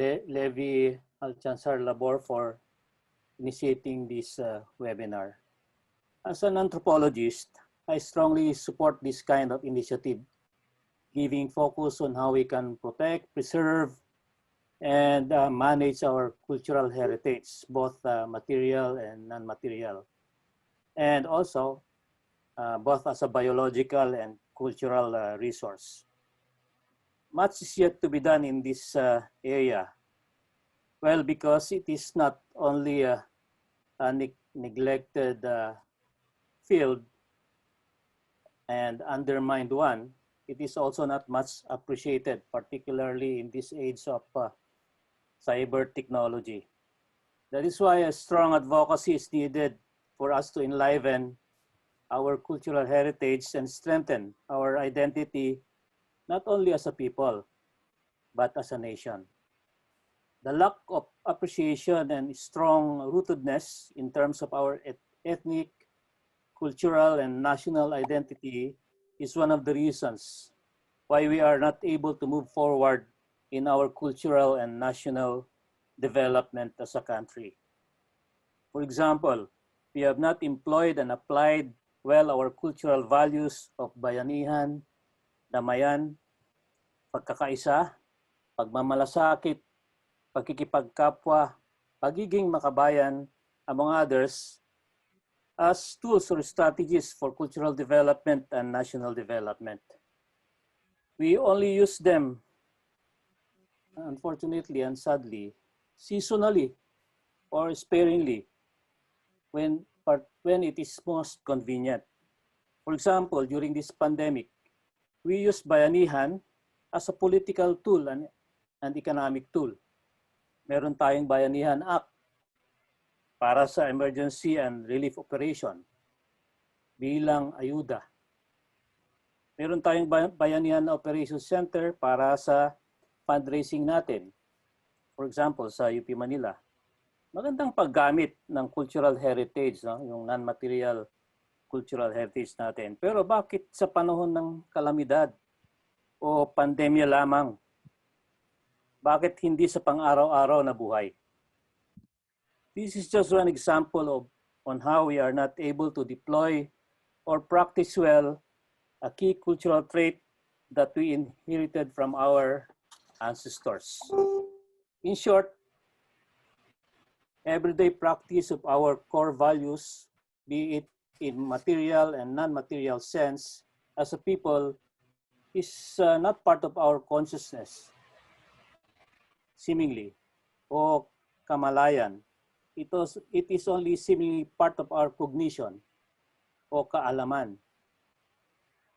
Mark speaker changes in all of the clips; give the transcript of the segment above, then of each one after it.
Speaker 1: Levi Achanzar-Labor for initiating this webinar. As an anthropologist, I strongly support this kind of initiative, giving focus on how we can protect, preserve, and manage our cultural heritage, both material and non-material, and also both as a biological and cultural resource. Much is yet to be done in this area. Well, because it is not only a neglected field and undermined one, it is also not much appreciated, particularly in this age of cyber technology. That is why a strong advocacy is needed for us to enliven our cultural heritage and strengthen our identity, not only as a people, but as a nation. The lack of appreciation and strong rootedness in terms of our ethnic, cultural, and national identity is one of the reasons why we are not able to move forward in our cultural and national development as a country. For example, we have not employed and applied well our cultural values of bayanihan, damayan, pagkakaisa, pagmamalasakit, pagkikipagkapwa, pagiging makabayan, among others, as tools or strategies for cultural development and national development. We only use them, unfortunately and sadly, seasonally or sparingly when it is most convenient. For example, during this pandemic, we use bayanihan as a political tool and economic tool. Meron tayong Bayanihan Act para sa emergency and relief operation bilang ayuda. Meron tayong Bayanihan Operations Center para sa fundraising natin. For example, sa UP Manila. Magandang paggamit ng cultural heritage, no? Yung non-material cultural heritage natin. Pero bakit sa panahon ng kalamidad o pandemya lamang? Bakit hindi sa pang-araw-araw na buhay? This is just one example on how we are not able to deploy or practice well a key cultural trait that we inherited from our ancestors. In short, everyday practice of our core values, be it in material and non-material sense, as a people, is not part of our consciousness. Seemingly, o kamalayan, it is only seemingly part of our cognition o kaalaman.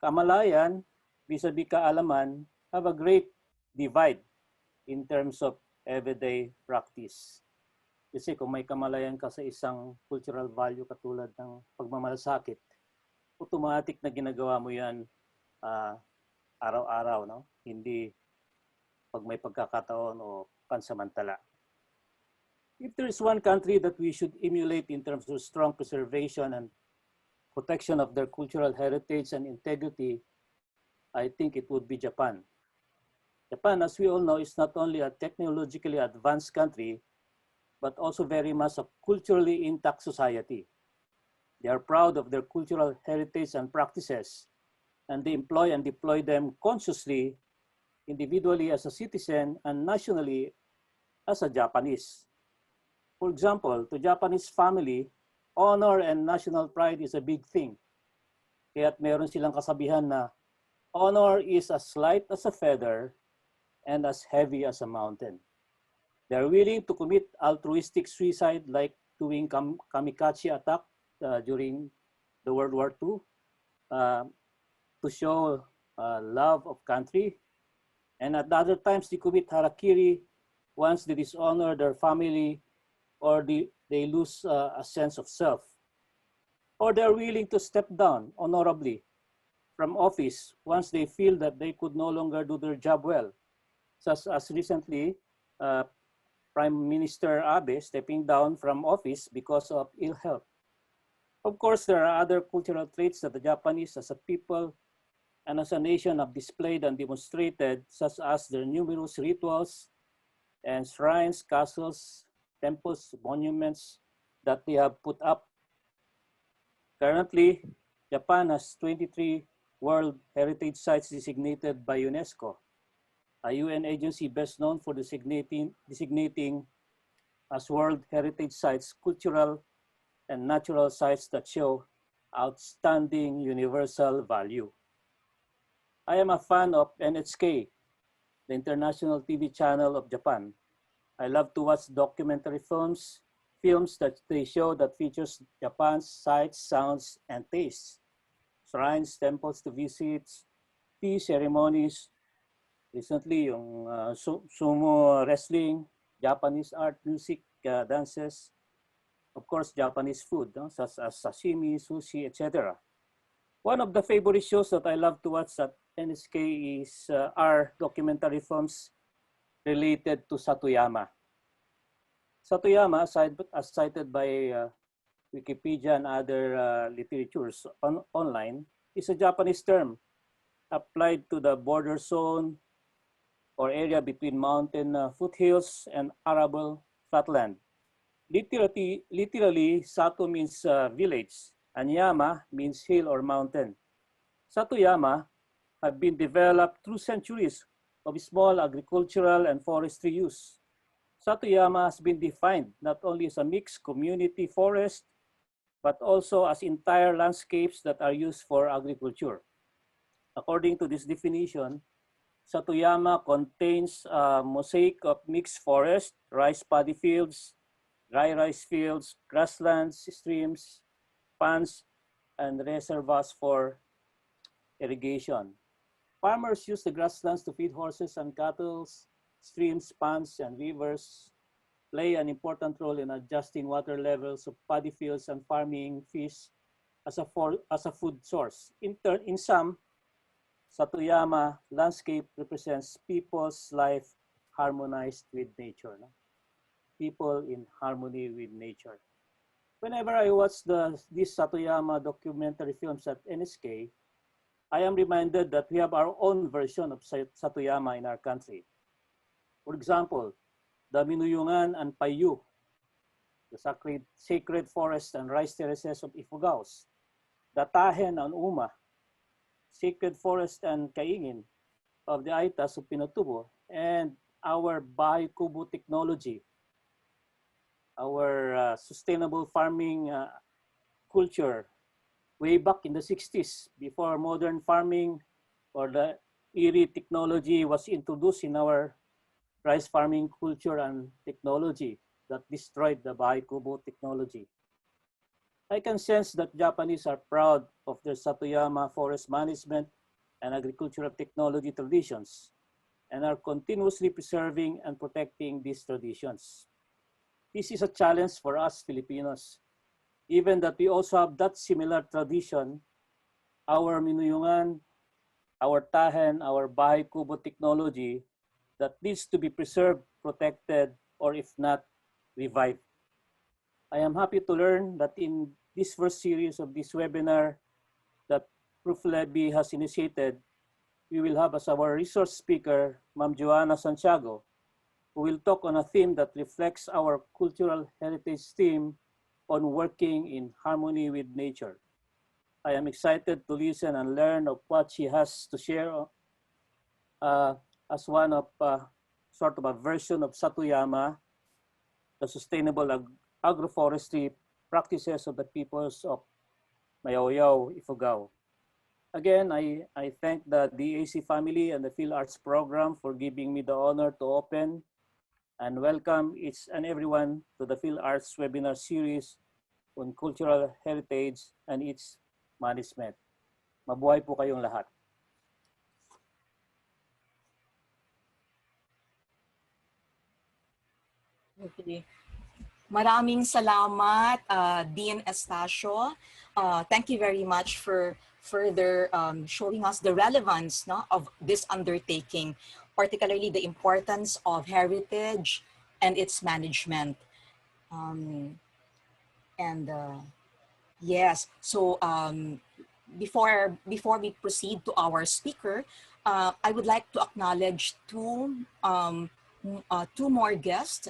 Speaker 1: Kamalayan, vis-a-vis kaalaman, have a great divide in terms of everyday practice. Kasi kung may kamalayan ka sa isang cultural value katulad ng pagmamalasakit, automatic na ginagawa mo yan araw-araw, no? Hindi pag may pagkakataon o pansamantala. If there is one country that we should emulate in terms of strong preservation and protection of their cultural heritage and integrity, I think it would be Japan. Japan, as we all know, is not only a technologically advanced country, but also very much a culturally intact society. They are proud of their cultural heritage and practices, and they employ and deploy them consciously, individually as a citizen and nationally as a Japanese. For example, to Japanese family, honor and national pride is a big thing. Kaya't meron silang kasabihan na honor is as light as a feather and as heavy as a mountain. They're willing to commit altruistic suicide like doing kamikaze attack during the World War II to show love of country. And at other times, they commit harakiri once they dishonor their family or they lose a sense of self. Or they're willing to step down honorably from office once they feel that they could no longer do their job well. Such as recently, Prime Minister Abe stepping down from office because of ill health. Of course, there are other cultural traits that the Japanese as a people and as a nation have displayed and demonstrated, such as their numerous rituals and shrines, castles, temples, monuments that they have put up. Currently, Japan has 23 World Heritage Sites designated by UNESCO, a UN agency best known for designating as World Heritage Sites cultural and natural sites that show outstanding universal value. I am a fan of NHK, the international TV channel of Japan. I love to watch documentary films that they show that features Japan's sights, sounds, and tastes. Shrines, temples to visit, tea ceremonies, recently yung sumo wrestling, Japanese art, music, dances, of course, Japanese food, no? Such as sashimi, sushi, etc. One of the favorite shows that I love to watch at NSK is our documentary films related to Satuyama. Satuyama, as cited by Wikipedia and other literatures online, is a Japanese term applied to the border zone or area between mountain foothills and arable flatland. Literally, Sato means village, and Yama means hill or mountain. Satuyama have been developed through centuries of small agricultural and forestry use. Satuyama has been defined not only as a mixed community forest, but also as entire landscapes that are used for agriculture. According to this definition, Satuyama contains a mosaic of mixed forest, rice paddy fields, dry rice fields, grasslands, streams, ponds, and reservoirs for irrigation. Farmers use the grasslands to feed horses and cattle. Streams, ponds, and rivers play an important role in adjusting water levels of paddy fields and farming fish as a food source. In sum, Satuyama landscape represents people's life harmonized with nature. No? People in harmony with nature. Whenever I watch these Satuyama documentary films at NSK, I am reminded that we have our own version of Satuyama in our country. For example, the Minuyungan and Payu, the sacred forest and rice terraces of Ifugao, the Tahen and Uma, sacred forest and Kaingin of the Aitas of Pinatubo, and our Bahay Kubo technology, our sustainable farming culture way back in the 60s, before modern farming or the IRI technology was introduced in our rice farming culture and technology that destroyed the Bahay Kubo technology. I can sense that Japanese are proud of their Satuyama forest management and agricultural technology traditions and are continuously preserving and protecting these traditions. This is a challenge for us Filipinos. Given that we also have that similar tradition, our Minuyungan, our Tahen, our Bahay Kubo technology that needs to be preserved, protected, or if not, revived. I am happy to learn that in this first series of this webinar that Prof. Levy has initiated, we will have as our resource speaker, Ma'am Jhoanna Santiago, who will talk on a theme that reflects our cultural heritage theme on working in harmony with nature. I am excited to listen and learn of what she has to share as one of sort of a version of Satuyama, the sustainable agroforestry practices of the peoples of Mayoyao, Ifugao. Again, I thank the DAC family and the PhilArts program for giving me the honor to open and welcome each and everyone to the PhilArts webinar series on cultural heritage and its management. Mabuhay po kayong lahat.
Speaker 2: Okay. Maraming salamat, DeanEstacio. Thank you very much for further showing us the relevance, no, of this undertaking, particularly the importance of heritage and its management. Yes, so before we proceed to our speaker, I would like to acknowledge two two more guests,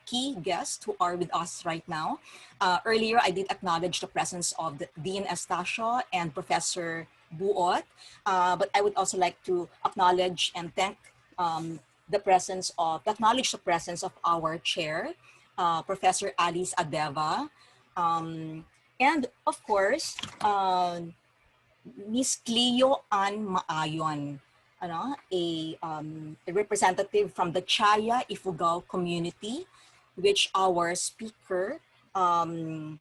Speaker 2: key guests who are with us right now. Earlier, I did acknowledge the presence of the DeanEstacio and Professor Buot, but I would also like to acknowledge and thank acknowledge the presence of our chair, Professor Alice Adeva, and of course, Miss Cleo Ann Maayon, a representative from the Chaya Ifugao community, which our speaker have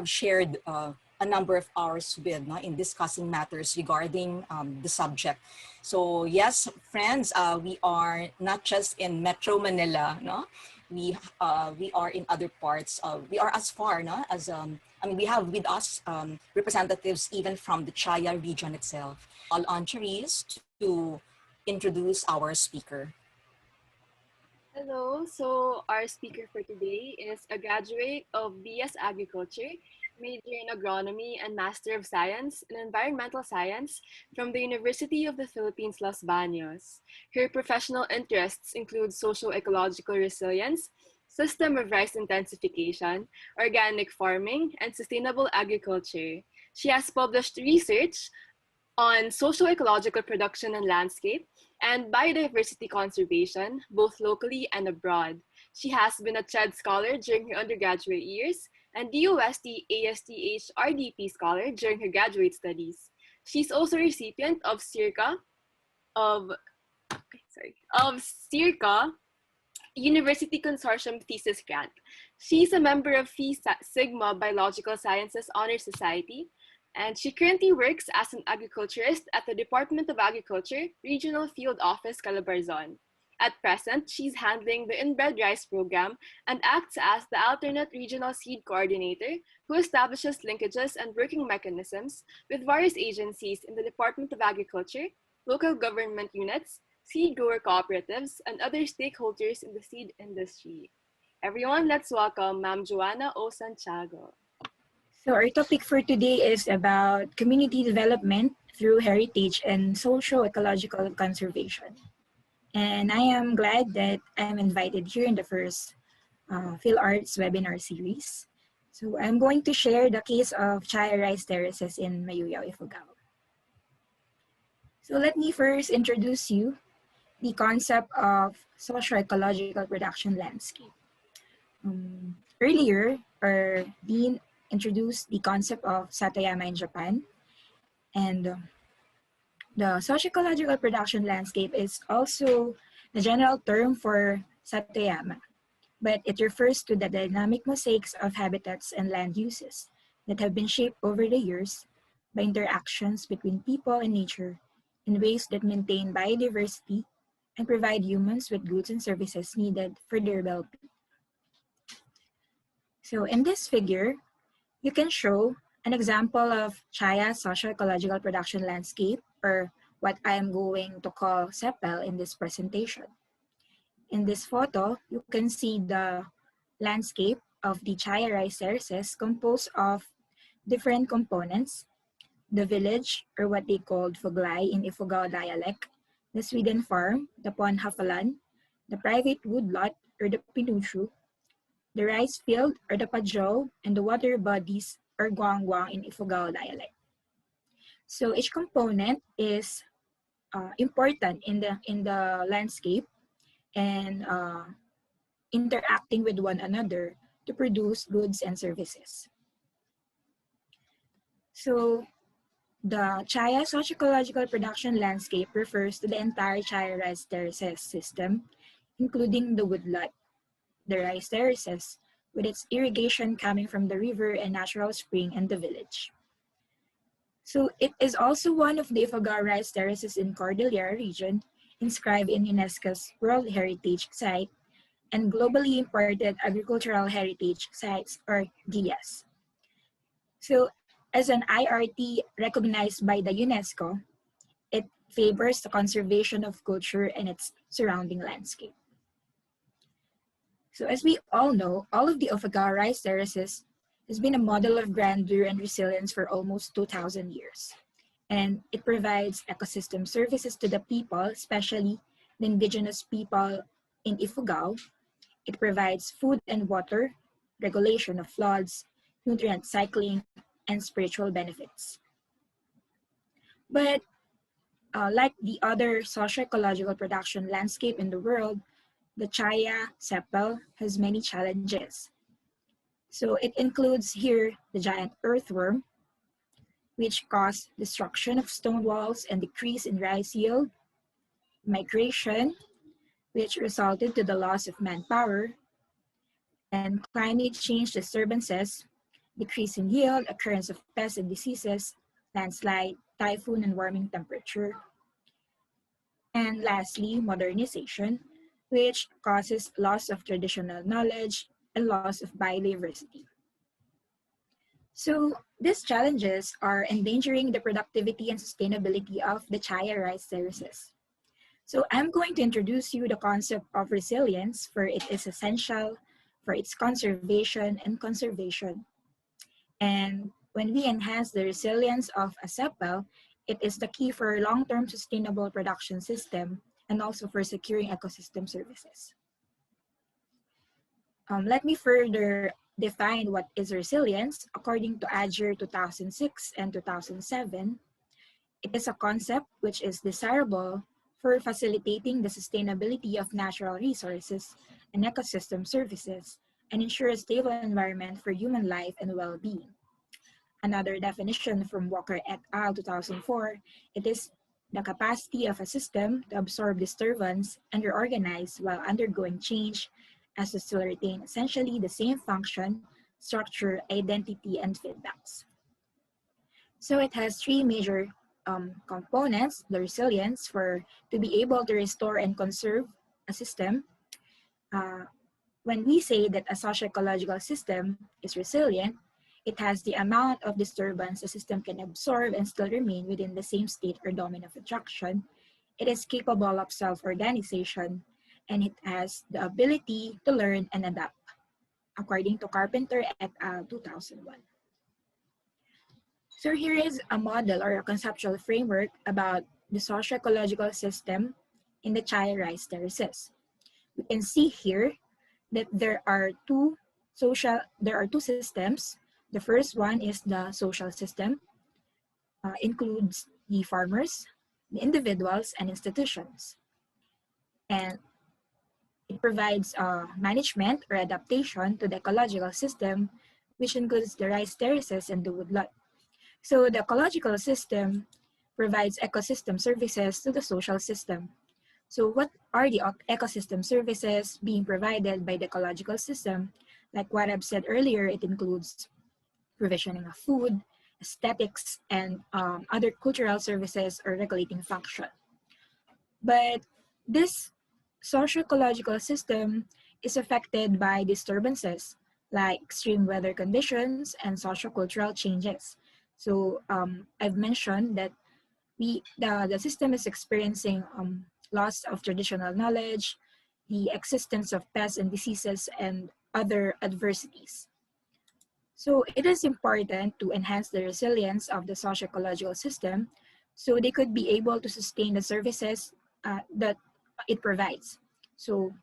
Speaker 2: shared a number of hours with in discussing matters regarding the subject. So yes, friends, we are not just in Metro Manila, no? We are in other parts. We are as far, no? As we have with us representatives even from the Chaya region itself. All on Cherise to introduce our speaker.
Speaker 3: Hello, so our speaker for today is a graduate of BS Agriculture, major in Agronomy and Master of Science in Environmental Science from the University of the Philippines, Los Baños. Her professional interests include socio-ecological resilience, system of rice intensification, organic farming, and sustainable agriculture. She has published research on socio-ecological production and landscape, and biodiversity conservation, both locally and abroad. She has been a CHED scholar during her undergraduate years and DOST ASTH RDP scholar during her graduate studies. She's also a recipient of of CIRCA University Consortium Thesis Grant. She's a member of Phi Sigma Biological Sciences Honor Society, and she currently works as an agriculturist at the Department of Agriculture, Regional Field Office, Calabarzon. At present, she's handling the inbred rice program and acts as the alternate regional seed coordinator who establishes linkages and working mechanisms with various agencies in the Department of Agriculture, local government units, seed grower cooperatives, and other stakeholders in the seed industry. Everyone, let's welcome Ma'am Jhoanna Santiago.
Speaker 4: So our topic for today is about community development through heritage and socio-ecological conservation. And I am glad that I'm invited here in the first Phil Arts webinar series. So I'm going to share the case of Chaya Rice Terraces in Mayoyao, Ifugao. So let me first introduce you the concept of socio-ecological production landscape. Earlier, our Dean introduced the concept of Satayama in Japan, and the socio-ecological production landscape is also the general term for Satayama, but it refers to the dynamic mosaics of habitats and land uses that have been shaped over the years by interactions between people and nature in ways that maintain biodiversity and provide humans with goods and services needed for their well-being. So in this figure, you can show an example of Chaya's socio-ecological production landscape, or what I am going to call SEPEL in this presentation. In this photo, you can see the landscape of the Chaya Rice Terraces composed of different components: the village, or what they called Fuglay in Ifugao dialect, the Sweden farm, the Ponhafalan, the private woodlot, or the Pinushu, the rice field, or the Padjao, and the water bodies, or Guangguang in Ifugao dialect. So each component is important in the landscape and interacting with one another to produce goods and services. So the Chaya socio-ecological production landscape refers to the entire Chaya Rice Terraces system, including the woodlot, the rice terraces, with its irrigation coming from the river and natural spring, and the village. So it is also one of the Ifugao Rice Terraces in Cordillera region, inscribed in UNESCO's World Heritage Site and Globally Important Agricultural Heritage Sites, or GIAS. So as an IRT recognized by the UNESCO, it favors the conservation of culture and its surrounding landscape. So as we all know, all of the Ifugao Rice Terraces has been a model of grandeur and resilience for almost 2,000 years. And it provides ecosystem services to the people, especially the indigenous people in Ifugao. It provides food and water, regulation of floods, nutrient cycling, and spiritual benefits. But like the other socio-ecological production landscape in the world, the Chaya sepal has many challenges. So it includes here the giant earthworm, which caused destruction of stone walls and decrease in rice yield, migration, which resulted to the loss of manpower, and climate change disturbances, decrease in yield, occurrence of pests and diseases, landslide, typhoon, and warming temperature. And lastly, modernization, which causes loss of traditional knowledge and loss of biodiversity. So these challenges are endangering the productivity and sustainability of the Chaya Rice Terraces. So I'm going to introduce you the concept of resilience, for it is essential for its conservation and conservation. And when we enhance the resilience of a sepal, it is the key for long-term sustainable production system and also for securing ecosystem services. Let me further define what is resilience. According to Adger 2006 and 2007, it is a concept which is desirable for facilitating the sustainability of natural resources and ecosystem services and ensure a stable environment for human life and well-being. Another definition from Walker et al. 2004, it is the capacity of a system to absorb disturbance and reorganize while undergoing change as to still retain essentially the same function, structure, identity, and feedbacks. So it has three major components: the resilience, for to be able to restore and conserve a system. When we say that a socio-ecological system is resilient, it has the amount of disturbance a system can absorb and still remain within the same state or domain of attraction. It is capable of self-organization, and it has the ability to learn and adapt, according to Carpenter et al. 2001. So here is a model or a conceptual framework about the socio-ecological system in the Chaya Rice Terraces. We can see here that there are two systems. The first one is the social system, includes the farmers, the individuals, and institutions. And it provides management or adaptation to the ecological system, which includes the rice terraces and the woodlot. So the ecological system provides ecosystem services to the social system. So what are the ecosystem services being provided by the ecological system? Like what I've said earlier, it includes provisioning of food, aesthetics, and other cultural services or regulating function. But this socio-ecological system is affected by disturbances like extreme weather conditions and socio-cultural changes. So I've mentioned that the system is experiencing loss of traditional knowledge, the existence of pests and diseases, and other adversities. So it is important to enhance the resilience of the socio-ecological system so they could be able to sustain the services that it provides. So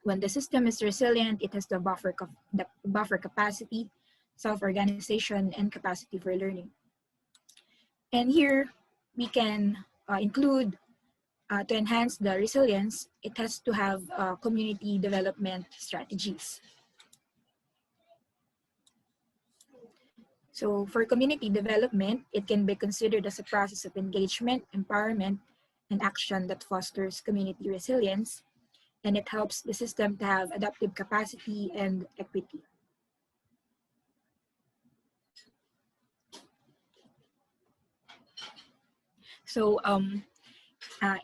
Speaker 4: when the system is resilient, it has the buffer capacity, self-organization, and capacity for learning. And here we can include, to enhance the resilience, it has to have community development strategies. So for community development, it can be considered as a process of engagement, empowerment, and action that fosters community resilience, and it helps the system to have adaptive capacity and equity. So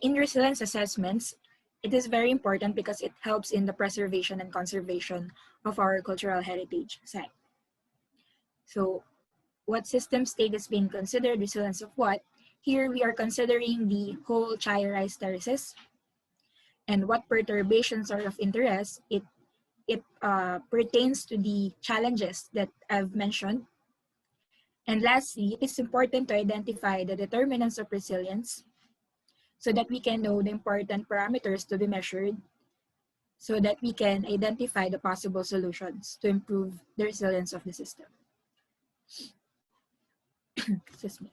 Speaker 4: in resilience assessments, it is very important because it helps in the preservation and conservation of our cultural heritage site. So what system state is being considered, resilience of what? Here we are considering the whole Chaya Rice Terraces and what perturbations are of interest. It pertains to the challenges that I've mentioned. And lastly, it is important to identify the determinants of resilience. so that we can know the important parameters to be measured so that we can identify the possible solutions to improve the resilience of the system. Excuse me.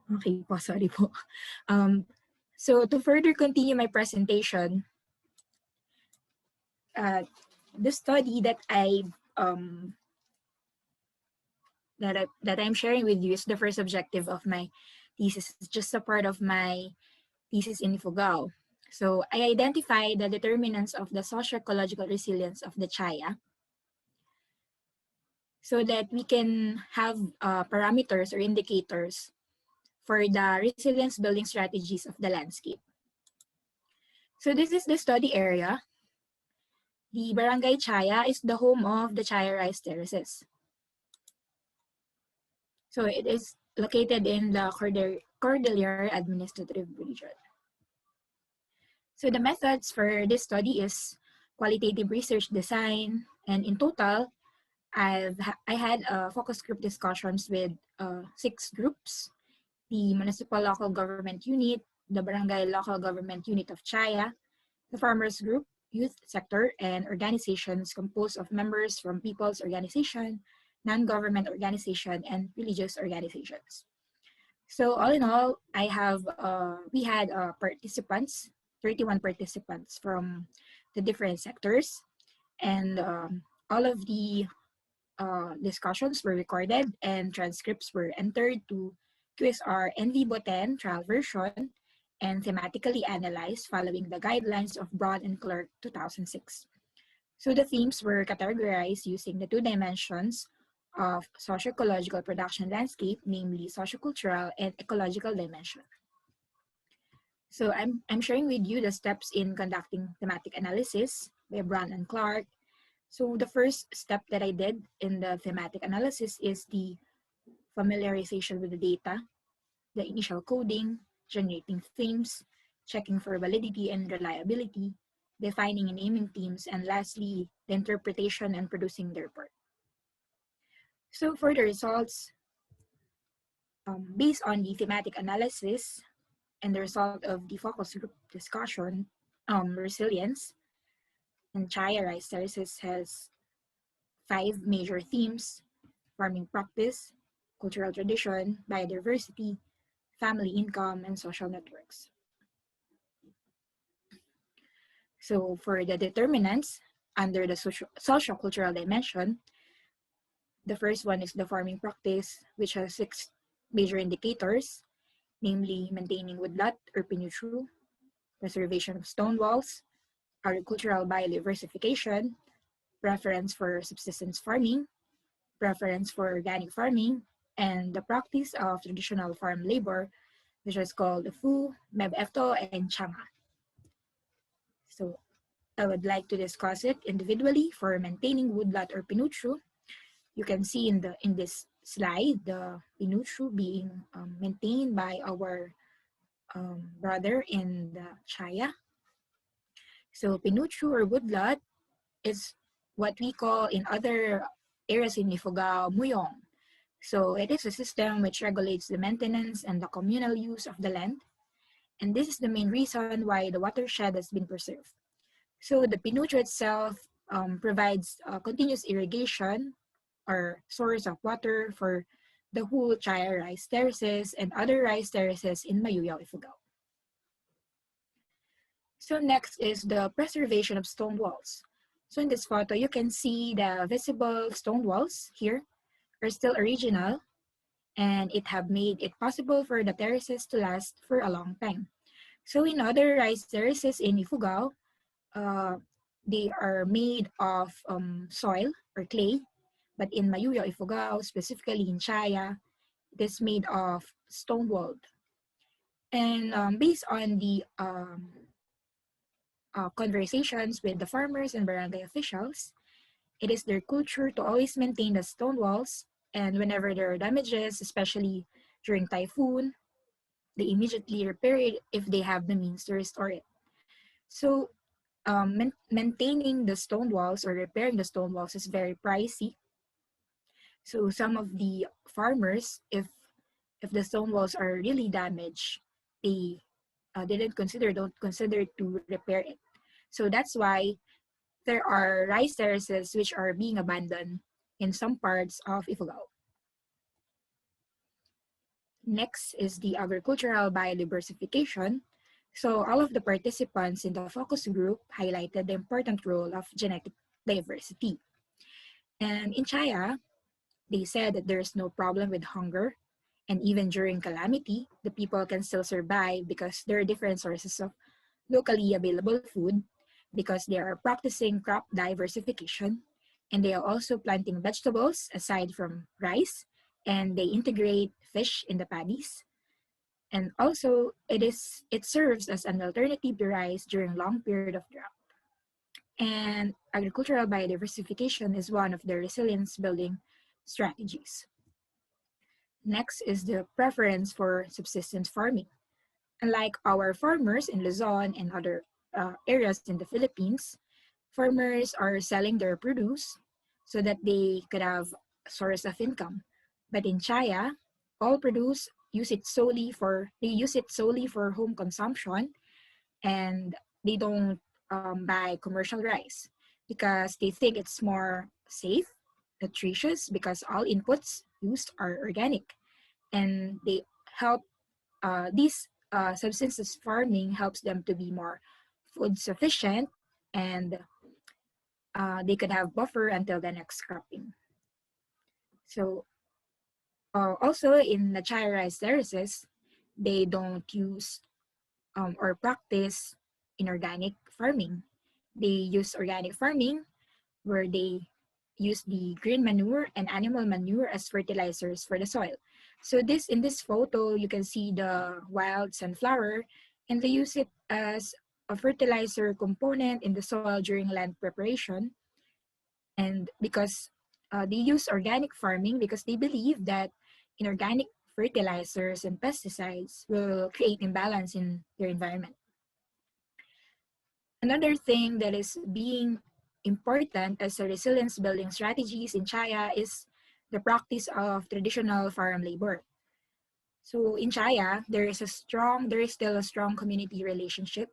Speaker 4: Okay po, sorry po. So to further continue my presentation, the study that I'm sharing with you is the first objective of my thesis. It's just a part of my thesis in Ifugao. So I identified the determinants of the socio-ecological resilience of the Chaya so that we can have parameters or indicators for the resilience building strategies of the landscape. So this is the study area. The Barangay Chaya is the home of the Chaya Rice Terraces. So it is located in the Cordillera Administrative Region. So the methods for this study is qualitative research design, and in total, I had focus group discussions with 6 groups: the Municipal Local Government Unit, the Barangay Local Government Unit of Chaya, the Farmers Group, youth sector, and organizations composed of members from people's organization, non-government organization, and religious organizations. So all in all, we had participants, 31 participants from the different sectors, and all of the discussions were recorded and transcripts were entered to QSR NV 10 trial version and thematically analyzed following the guidelines of Brown and Clark 2006. So the themes were categorized using the 2 dimensions of socio-ecological production landscape, namely sociocultural and ecological dimension. So I'm sharing with you the steps in conducting thematic analysis by Brown and Clark. So the first step that I did in the thematic analysis is the familiarization with the data, the initial coding, generating themes, checking for validity and reliability, defining and naming themes, and lastly, the interpretation and producing the report. So for the results, based on the thematic analysis and the result of the focus group discussion, resilience, and Chaya Rice Terraces has 5 major themes: farming practice, cultural tradition, biodiversity, family income, and social networks. So for the determinants, under the social-cultural dimension, the first one is the farming practice, which has 6 major indicators, namely maintaining woodlot or pinutru, preservation of stone walls, agricultural biodiversification, preference for subsistence farming, preference for organic farming, and the practice of traditional farm labor, which is called Fu, Mebefto, and Changa. So I would like to discuss it individually. For maintaining woodlot or pinutru, you can see in this slide the pinutru being maintained by our brother in the Chaya. So pinutru or woodlot is what we call in other areas in Ifugao, muyong. So it is a system which regulates the maintenance and the communal use of the land. And this is the main reason why the watershed has been preserved. So the pinutru itself provides continuous irrigation or source of water for the whole Chaya Rice Terraces and other rice terraces in Mayoyao, Ifugao. So next is the preservation of stone walls. So in this photo, you can see the visible stone walls here are still original, and it have made it possible for the terraces to last for a long time. So in other rice terraces in Ifugao, they are made of soil or clay, but in Mayoyao, Ifugao, specifically in Chaya, it is made of stone walled. And based on the conversations with the farmers and barangay officials, it is their culture to always maintain the stone walls, and whenever there are damages, especially during typhoon, they immediately repair it if they have the means to restore it. So maintaining the stone walls or repairing the stone walls is very pricey. So some of the farmers, if the stone walls are really damaged, they don't consider to repair it. So that's why there are rice terraces which are being abandoned in some parts of Ifugao. Next is the agricultural biodiversification. So all of the participants in the focus group highlighted the important role of genetic diversity. And in Chaya, they said that there's no problem with hunger, and even during calamity, the people can still survive because there are different sources of locally available food, because they are practicing crop diversification, and they are also planting vegetables aside from rice, and they integrate fish in the paddies. And also, it serves as an alternative to rice during long period of drought. And agricultural biodiversification is one of the resilience building strategies. Next is the preference for subsistence farming. Unlike our farmers in Luzon and other areas in the Philippines, farmers are selling their produce so that they could have a source of income. But in Chaya, all produce they use it solely for home consumption, and they don't buy commercial rice because they think it's more safe, nutritious, because all inputs used are organic, and they help these subsistence farming helps them to be more food sufficient, and they could have buffer until the next cropping. So also in the Chaya Rice Terraces, they don't use or practice inorganic farming. They use organic farming where they use the green manure and animal manure as fertilizers for the soil. So in this photo, you can see the wild sunflower, and they use it as a fertilizer component in the soil during land preparation. And because they use organic farming because they believe that inorganic fertilizers and pesticides will create imbalance in their environment. Another thing that is being important as a resilience building strategies in Chaya is the practice of traditional farm labor. So in Chaya, there is still a strong community relationship,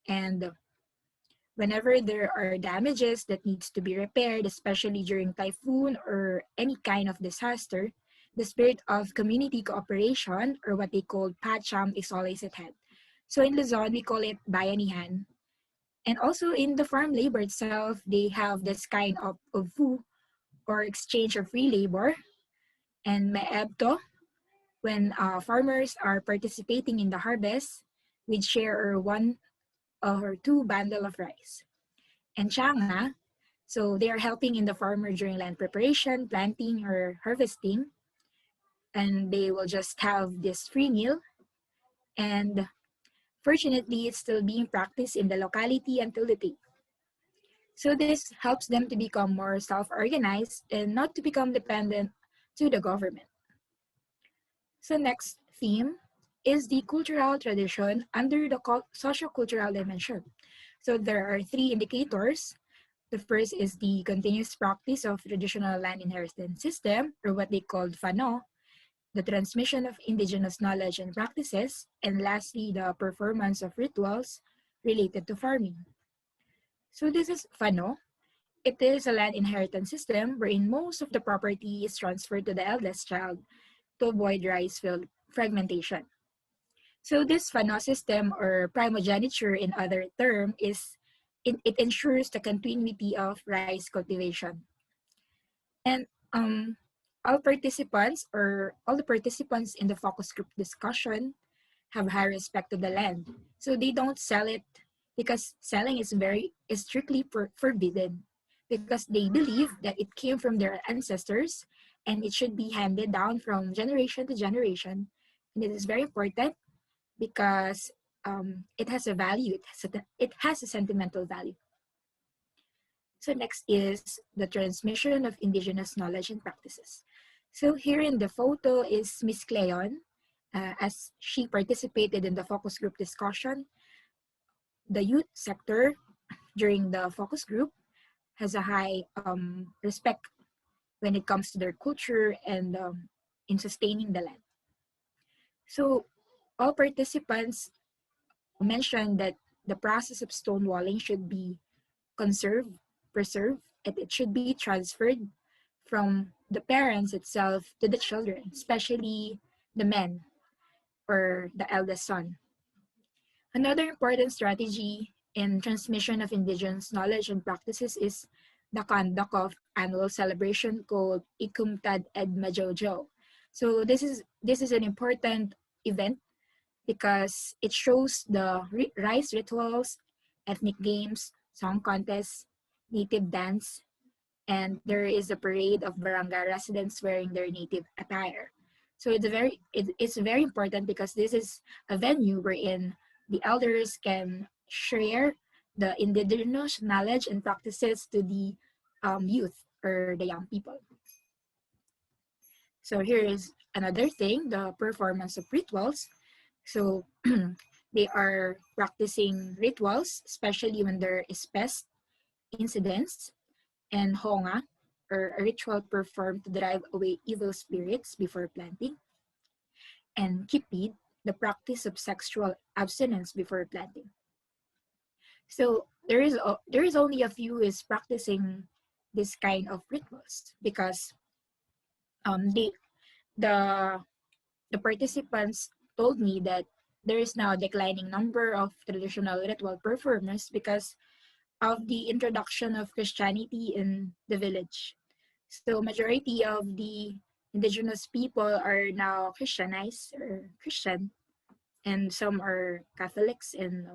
Speaker 4: and whenever there are damages that needs to be repaired, especially during typhoon or any kind of disaster, the spirit of community cooperation, or what they call pacham, is always at hand. So in Luzon, we call it bayanihan. And also in the farm labor itself, they have this kind of fu, or exchange of free labor, and meebto, when farmers are participating in the harvest, we'd share one or two bundle of rice. And changa, so they are helping in the farmer during land preparation, planting, or harvesting, and they will just have this free meal. And fortunately, it's still being practiced in the locality until today. So this helps them to become more self-organized and not to become dependent to the government. So next theme is the cultural tradition under the socio-cultural dimension. So there are three indicators. The first is the continuous practice of traditional land inheritance system, or what they call FANO, the transmission of indigenous knowledge and practices, and lastly, the performance of rituals related to farming. So this is FANO. It is a land inheritance system wherein most of the property is transferred to the eldest child to avoid rice field fragmentation. So this FANO system, or primogeniture in other term, it ensures the continuity of rice cultivation. And all the participants in the focus group discussion have high respect to the land. So they don't sell it because selling is strictly forbidden, because they believe that it came from their ancestors and it should be handed down from generation to generation. And it is very important because it has a value, it has a sentimental value. So next is the transmission of indigenous knowledge and practices. So here in the photo is Miss Cleon, as she participated in the focus group discussion. The youth sector during the focus group has a high respect when it comes to their culture and in sustaining the land. So all participants mentioned that the process of stonewalling should be conserved, preserved, and it should be transferred from the parents itself to the children, especially the men or the eldest son. Another important strategy in transmission of indigenous knowledge and practices is the conduct of annual celebration called Ikumtad Ed Majojo. So this is an important event because it shows the rice rituals, ethnic games, song contests, native dance, and there is a parade of barangay residents wearing their native attire. So it's very important because this is a venue wherein the elders can share the indigenous knowledge and practices to the youth or the young people. So here is another thing, the performance of rituals. So they are practicing rituals, especially when there is pest incidents, and honga, or a ritual performed to drive away evil spirits before planting, and kipid, the practice of sexual abstinence before planting. So there is only a few is practicing this kind of rituals because they the the participants told me that there is now a declining number of traditional ritual performers because of the introduction of Christianity in the village. So majority of the indigenous people are now Christianized or Christian, and some are Catholics, and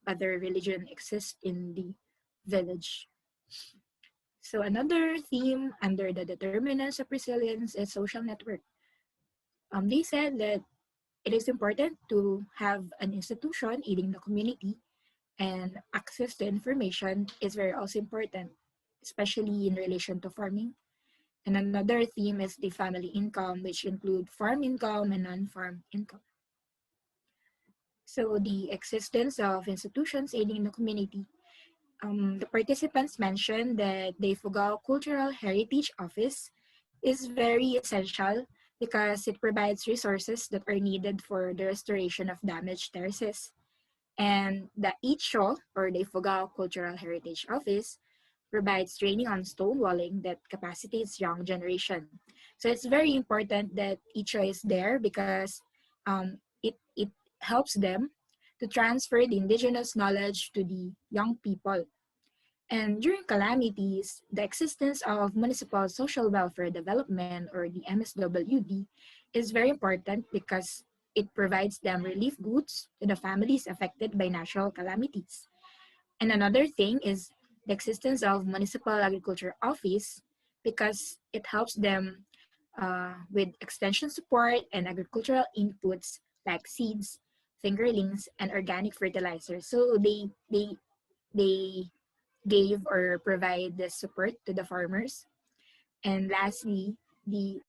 Speaker 4: other religion exist in the village. So another theme under the determinants of resilience is social network. They said that it is important to have an institution aiding the community, and access to information is very also important, especially in relation to farming. And another theme is the family income, which include farm income and non-farm income. So the existence of institutions aiding the community. The participants mentioned that the Ifugao Cultural Heritage Office is very essential because it provides resources that are needed for the restoration of damaged terraces. And the ICHO, or the Ifugao Cultural Heritage Office, provides training on stonewalling that capacitates young generation. So it's very important that ICHO is there because it helps them to transfer the indigenous knowledge to the young people. And during calamities, the existence of Municipal Social Welfare Development, or the MSWD, is very important because it provides them relief goods to the families affected by natural calamities. And another thing is the existence of Municipal Agriculture Office because it helps them with extension support and agricultural inputs like seeds, fingerlings, and organic fertilizers. So they gave or provide the support to the farmers. And lastly, the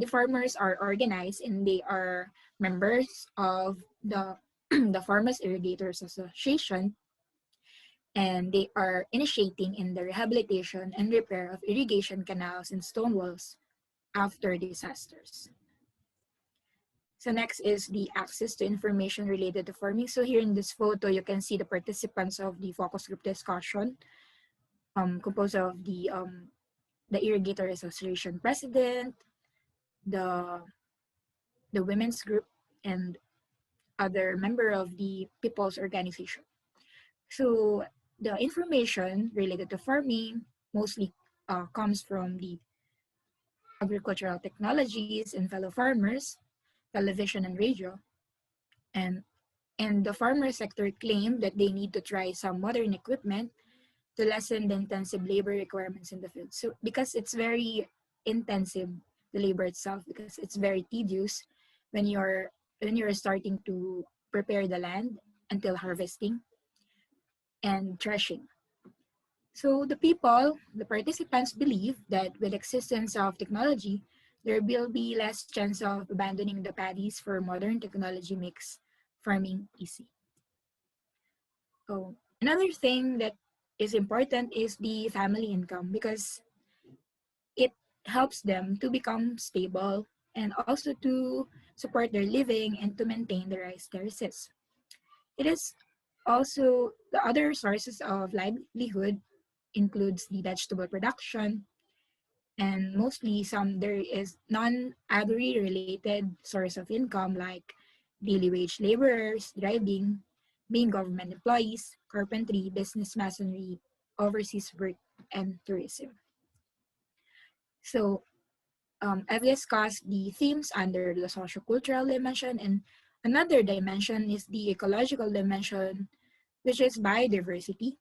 Speaker 4: farmers are organized and they are members of the the Farmers Irrigators Association, and they are initiating in the rehabilitation and repair of irrigation canals and stone walls after disasters. So next is the access to information related to farming. So here in this photo, you can see the participants of the focus group discussion, composed of the Irrigator Association president, the women's group, and other member of the people's organization. So the information related to farming mostly comes from the agricultural technologies and fellow farmers, television and radio, and And the farmer sector claimed that they need to try some modern equipment to lessen the intensive labor requirements in the field. So because it's very intensive, the labor itself, because it's very tedious when you're starting to prepare the land until harvesting and threshing. So the participants believe that with existence of technology, there will be less chance of abandoning the paddies for modern technology makes farming easy. Oh, another thing that is important is the family income because it helps them to become stable and also to support their living and to maintain the rice terraces. It is also the other sources of livelihood includes the vegetable production and mostly some there is non-agri related source of income like daily wage laborers, driving, being government employees, carpentry, business masonry, overseas work, and tourism. So I've discussed the themes under the socio-cultural dimension, and another dimension is the ecological dimension, which is biodiversity.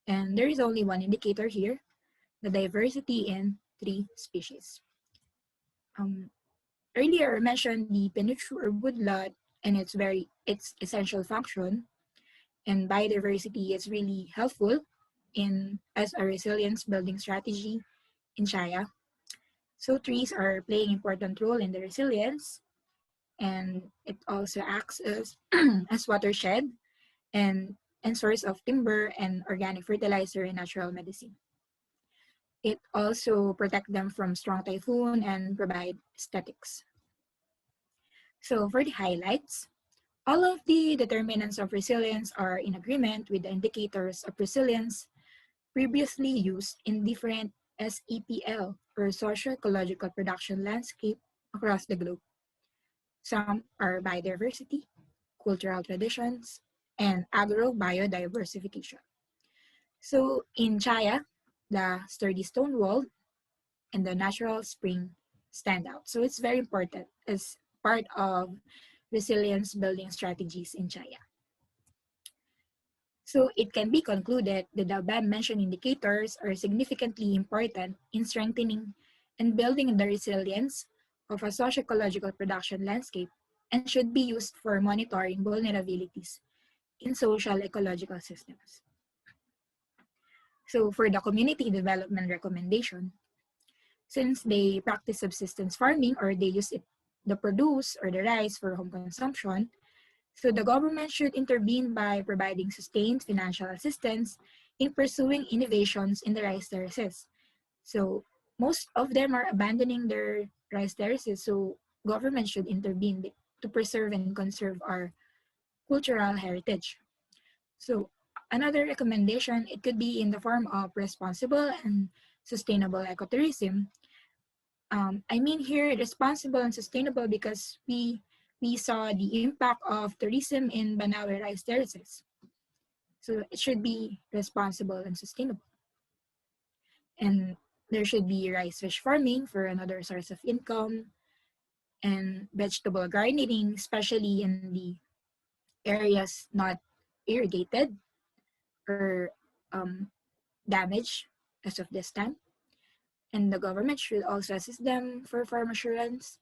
Speaker 4: And there is only one indicator here, the diversity in three species. Um, Earlier I mentioned the penutrue or woodlot and its essential function, and biodiversity is really helpful in as a resilience building strategy in Chaya. So trees are playing important role in the resilience, and it also acts as as watershed and source of timber and organic fertilizer and natural medicine. It also protect them from strong typhoon and provide aesthetics. So for the highlights, all of the determinants of resilience are in agreement with the indicators of resilience previously used in different SEPL or socio-ecological production landscape across the globe. Some are biodiversity, cultural traditions, and agro-biodiversification. So in Chaya, the sturdy stone wall and the natural spring stand out. So it's very important as part of resilience building strategies in Chaya. So it can be concluded that the above-mentioned indicators are significantly important in strengthening and building the resilience of a socio-ecological production landscape and should be used for monitoring vulnerabilities in social ecological systems. So for the community development recommendation, since they practice subsistence farming or they use the produce or the rice for home consumption, so the government should intervene by providing sustained financial assistance in pursuing innovations in the rice terraces. So most of them are abandoning their rice terraces, so government should intervene to preserve and conserve our cultural heritage. So another recommendation, it could be in the form of responsible and sustainable ecotourism. I mean here responsible and sustainable because we saw the impact of tourism in Banawe rice terraces. So it should be responsible and sustainable. And there should be rice fish farming for another source of income and vegetable gardening, especially in the areas not irrigated or um, damaged as of this time. And the government should also assist them for farm assurance,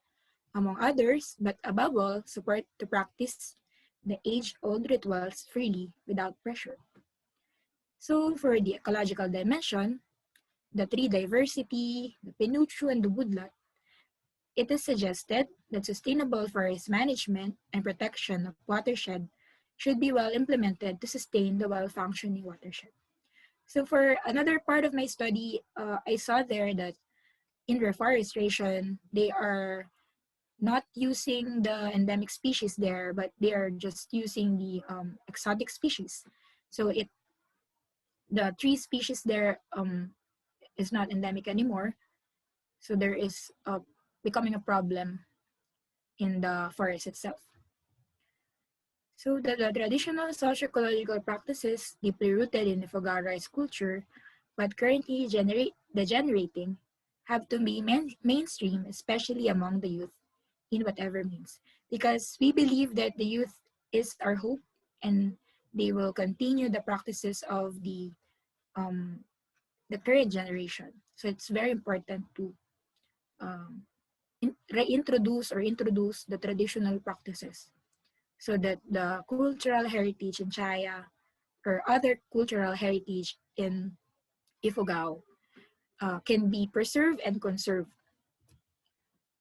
Speaker 4: among others, but above all, support to practice the age-old rituals freely without pressure. So for the ecological dimension, the tree diversity, the penutrue, and the woodlot, it is suggested that sustainable forest management and protection of watershed should be well implemented to sustain the well-functioning watershed. So for another part of my study, I saw there that in reforestation, they are not using the endemic species there, but they are just using the exotic species. So the tree species there is not endemic anymore. So there is becoming a problem in the forest itself. So the traditional socio-ecological practices deeply rooted in the Ifugao rice culture, but currently degenerating, have to be mainstream, especially among the youth, in whatever means. Because we believe that the youth is our hope and they will continue the practices of the current generation. So it's very important to um, reintroduce or introduce the traditional practices so that the cultural heritage in Chaya or other cultural heritage in Ifugao can be preserved and conserved.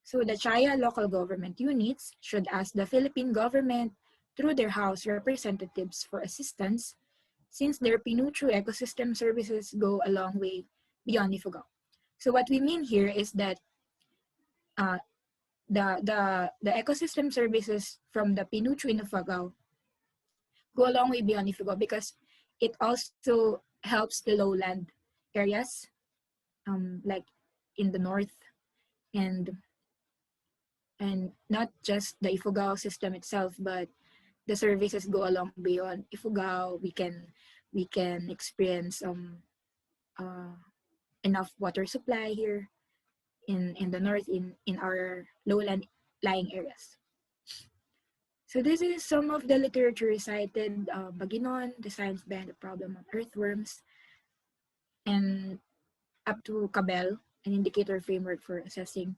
Speaker 4: So the Chaya local government units should ask the Philippine government through their House representatives for assistance since their Pinutru ecosystem services go a long way beyond Ifugao. So what we mean here is that uh, the ecosystem services from the Pinutru in Ifugao go a long way beyond Ifugao because it also helps the lowland areas, like in the north, and not just the Ifugao system itself, but the services go along beyond Ifugao. We can experience uh, enough water supply here in the north in our lowland lying areas. So this is some of the literature cited: Baginon, the science behind the problem of earthworms, and up to Cabell, an indicator framework for assessing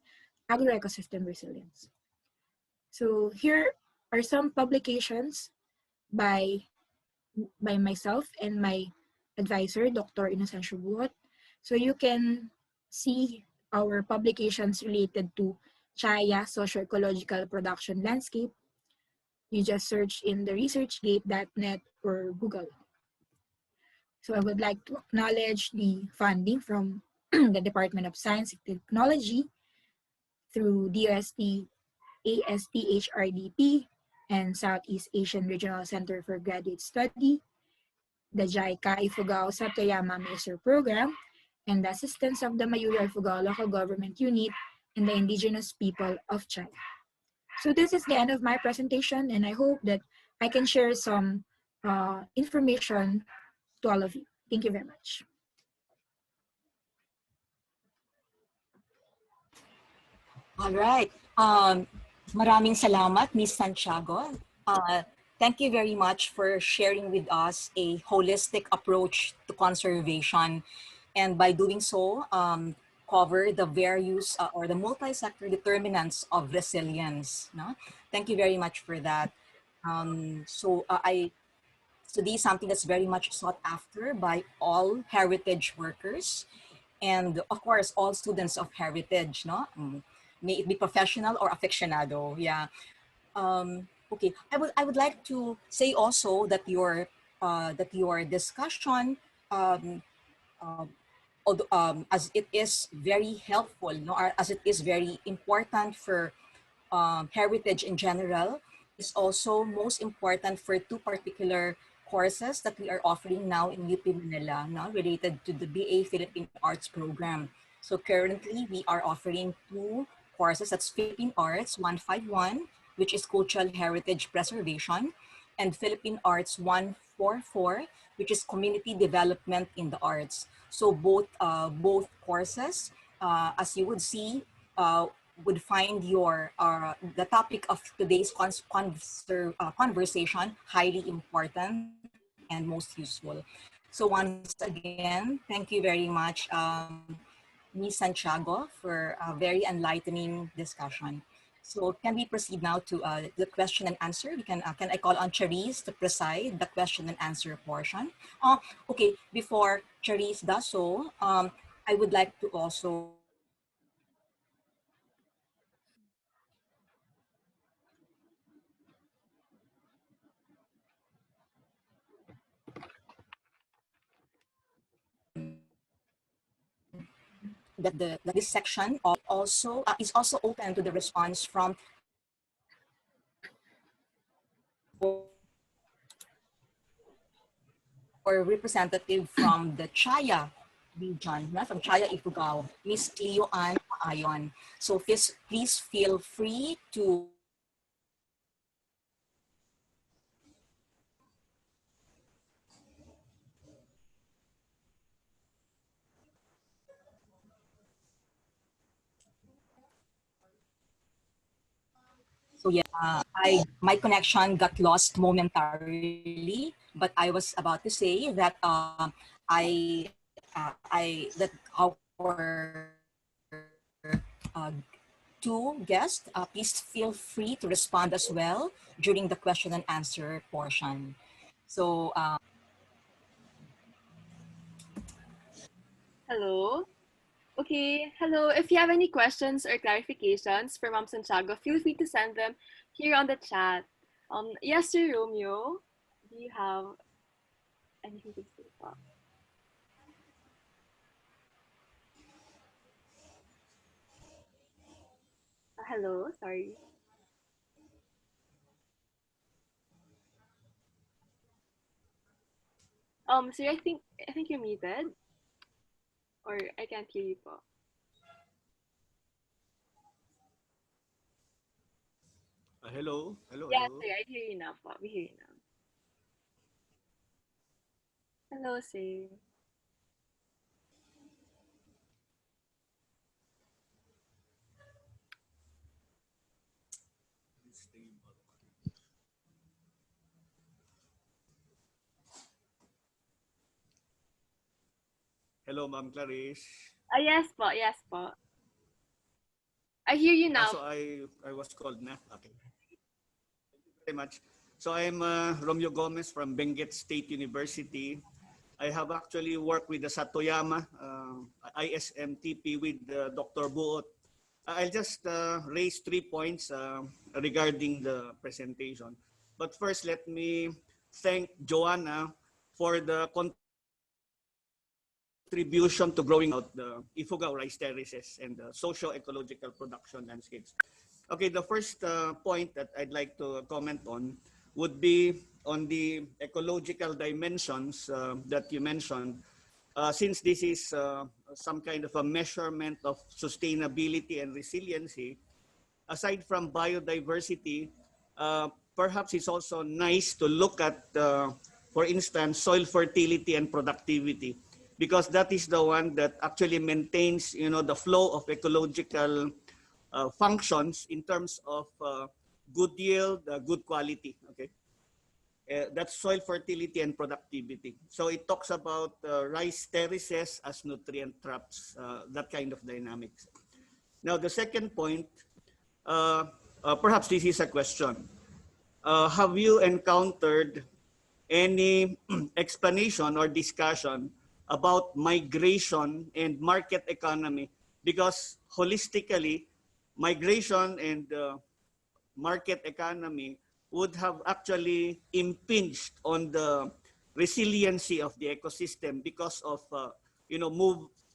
Speaker 4: agroecosystem resilience. So here are some publications by myself and my advisor, Dr. Inocencio Buot. So you can see our publications related to Chaya Socio-Ecological Production Landscape. You just search in the researchgate.net or Google. So I would like to acknowledge the funding from the Department of Science and Technology through DOST, ASTHRDP, and Southeast Asian Regional Center for Graduate Study, the JICA Ifugao Satoyama Master Program, and the assistance of the Mayoyao Ifugao Local Government Unit and the Indigenous people of China. So this is the end of my presentation, and I hope that I can share some information to all of you. Thank you very much.
Speaker 2: All right. Maraming salamat, Ms. Santiago. Thank you very much for sharing with us a holistic approach to conservation, and by doing so, cover the various or the multi-sector determinants of resilience. No? Thank you very much for that. So this is something that's very much sought after by all heritage workers and of course all students of heritage, no? May it be professional or aficionado. Yeah. Okay. I would like to say also that your discussion, um, uh, as it is very helpful, no, or as it is very important for heritage in general, is also most important for two particular courses that we are offering now in UP Manila, now related to the BA Philippine Arts program. So currently we are offering two courses. That's Philippine Arts 151, which is Cultural Heritage Preservation, and Philippine Arts 144, which is Community Development in the Arts. So both courses, as you would see, would find your the topic of today's conversation highly important and most useful. So once again, thank you very much, Ms. Santiago, for a very enlightening discussion. So can we proceed now to the question and answer? Can I call on Charisse to preside the question and answer portion? Okay, before Charisse does so, I would like to also that this section also is also open to the response from or representative from the Chaya region, from Chaya Ifugao, Miss Cleo Ann Ayon. So please feel free to So yeah, my connection got lost momentarily, but I was about to say that that our two guests, please feel free to respond as well during the question and answer portion. So
Speaker 3: Hello. Okay, hello. If you have any questions or clarifications for Ma'am Santiago, feel free to send them here on the chat. Yes, Sir Romeo, do you have anything to say? Hello, sorry. Sir, I think you're muted, or I can't hear you po.
Speaker 5: Hello, hello,
Speaker 3: Yes,
Speaker 5: hello.
Speaker 3: sir, I hear you now po. We hear you now. Hello, sir.
Speaker 5: Hello, Ma'am Clarice.
Speaker 3: Yes po, yes po. I hear you now.
Speaker 5: So I was called na. Okay. Thank you very much. So I'm Romeo Gomez from Benguet State University. I have actually worked with the Satoyama ISMTP with Dr. Buot. I'll just raise 3 points regarding the presentation. But first, let me thank Jhoanna for the contribution to growing out the Ifugao Rice Terraces and the socio-ecological production landscapes. Okay, the first point that I'd like to comment on would be on the ecological dimensions that you mentioned. Since this is some kind of a measurement of sustainability and resiliency, aside from biodiversity, perhaps it's also nice to look at, for instance, soil fertility and productivity, because that is the one that actually maintains, the flow of ecological functions in terms of good yield, good quality. Okay, that's soil fertility and productivity. So it talks about rice terraces as nutrient traps, that kind of dynamics. Now the second point, perhaps this is a question. Have you encountered any explanation or discussion about migration and market economy? Because holistically, migration and market economy would have actually impinged on the resiliency of the ecosystem because of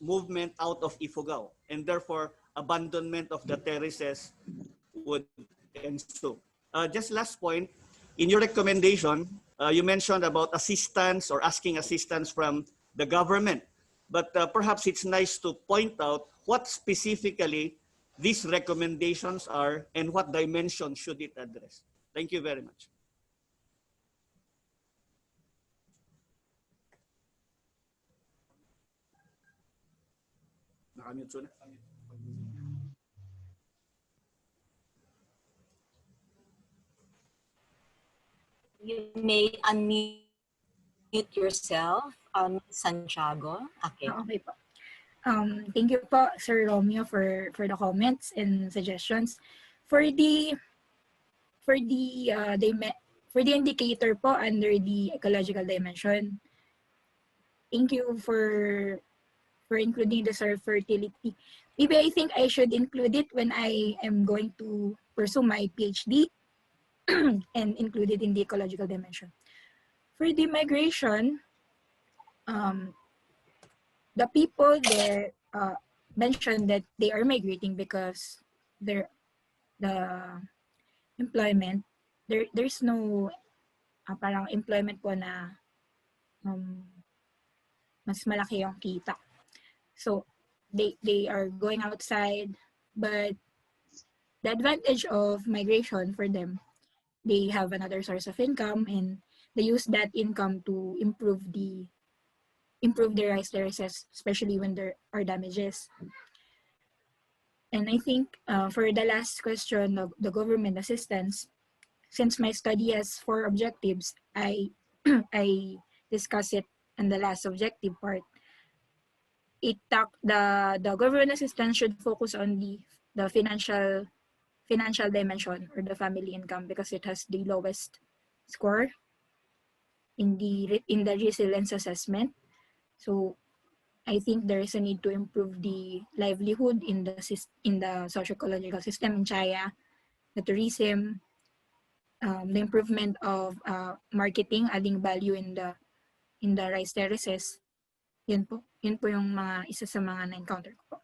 Speaker 5: movement out of Ifugao, and therefore abandonment of the terraces would ensue. Just last point, in your recommendation, you mentioned about assistance or asking assistance from the government. But perhaps it's nice to point out what specifically these recommendations are and what dimension should it address. Thank you very much. Nakamute na.
Speaker 2: you may unmute yourself, Santiago. Okay.
Speaker 4: Okay po. Thank you po, Sir Romeo, for the comments and suggestions. For the for the indicator po under the ecological dimension, thank you for including the soil fertility. Maybe I think I should include it when I am going to pursue my PhD and include it in the ecological dimension. For the migration, the people there mentioned that they are migrating because the employment, there's no parang employment po na mas malaki yung kita. So they are going outside, but the advantage of migration for them, they have another source of income and they use that income to improve their rice terraces, especially when there are damages. And I think for the last question of the government assistance, since my study has 4 objectives, I I discuss it in the last objective part. The government assistance should focus on the financial dimension or the family income because it has the lowest score in the resilience assessment. So I think there is a need to improve the livelihood in the socio-ecological system in Chaya, the tourism, the improvement of marketing, adding value in the rice terraces. Yun po yung mga isa sa mga na-encounter ko po.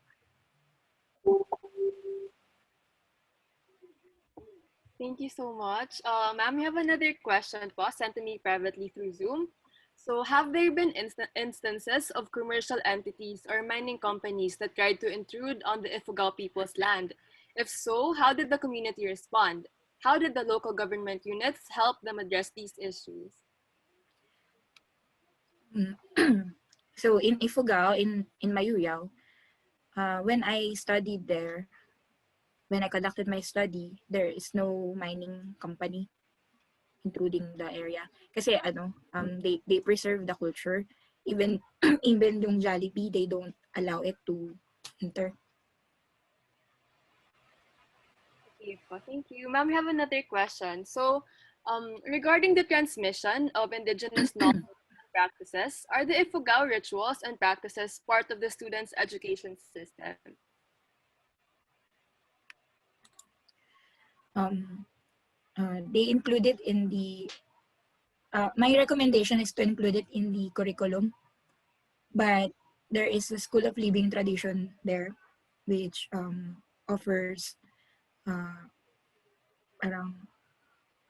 Speaker 3: Thank you so much. Ma'am, we have another question po sent to me privately through Zoom. So have there been instances of commercial entities or mining companies that tried to intrude on the Ifugao people's land? If so, how did the community respond? How did the local government units help them address these issues?
Speaker 4: So in Ifugao, in Mayoyao, when I studied there, when I conducted my study, there is no mining company including the area. Kasi they preserve the culture. Even even yung Jollibee, they don't allow it to enter.
Speaker 3: Okay, thank you. Ma'am, we have another question. So regarding the transmission of indigenous knowledge and practices, are the Ifugao rituals and practices part of the students' education system?
Speaker 4: They included in the my recommendation is to include it in the curriculum, but there is a school of living tradition there which offers around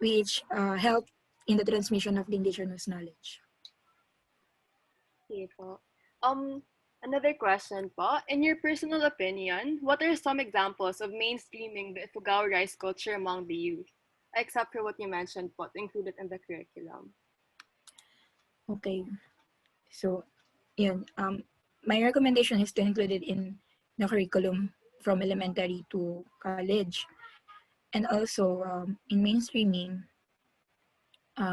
Speaker 4: which help in the transmission of the indigenous knowledge.
Speaker 3: Okay po. Another question po. In your personal opinion, what are some examples of mainstreaming the Ifugao rice culture among the youth? Except for what you mentioned po, included in the curriculum.
Speaker 4: Okay. So, yun. My recommendation is to include it in the curriculum from elementary to college. And also, in mainstreaming,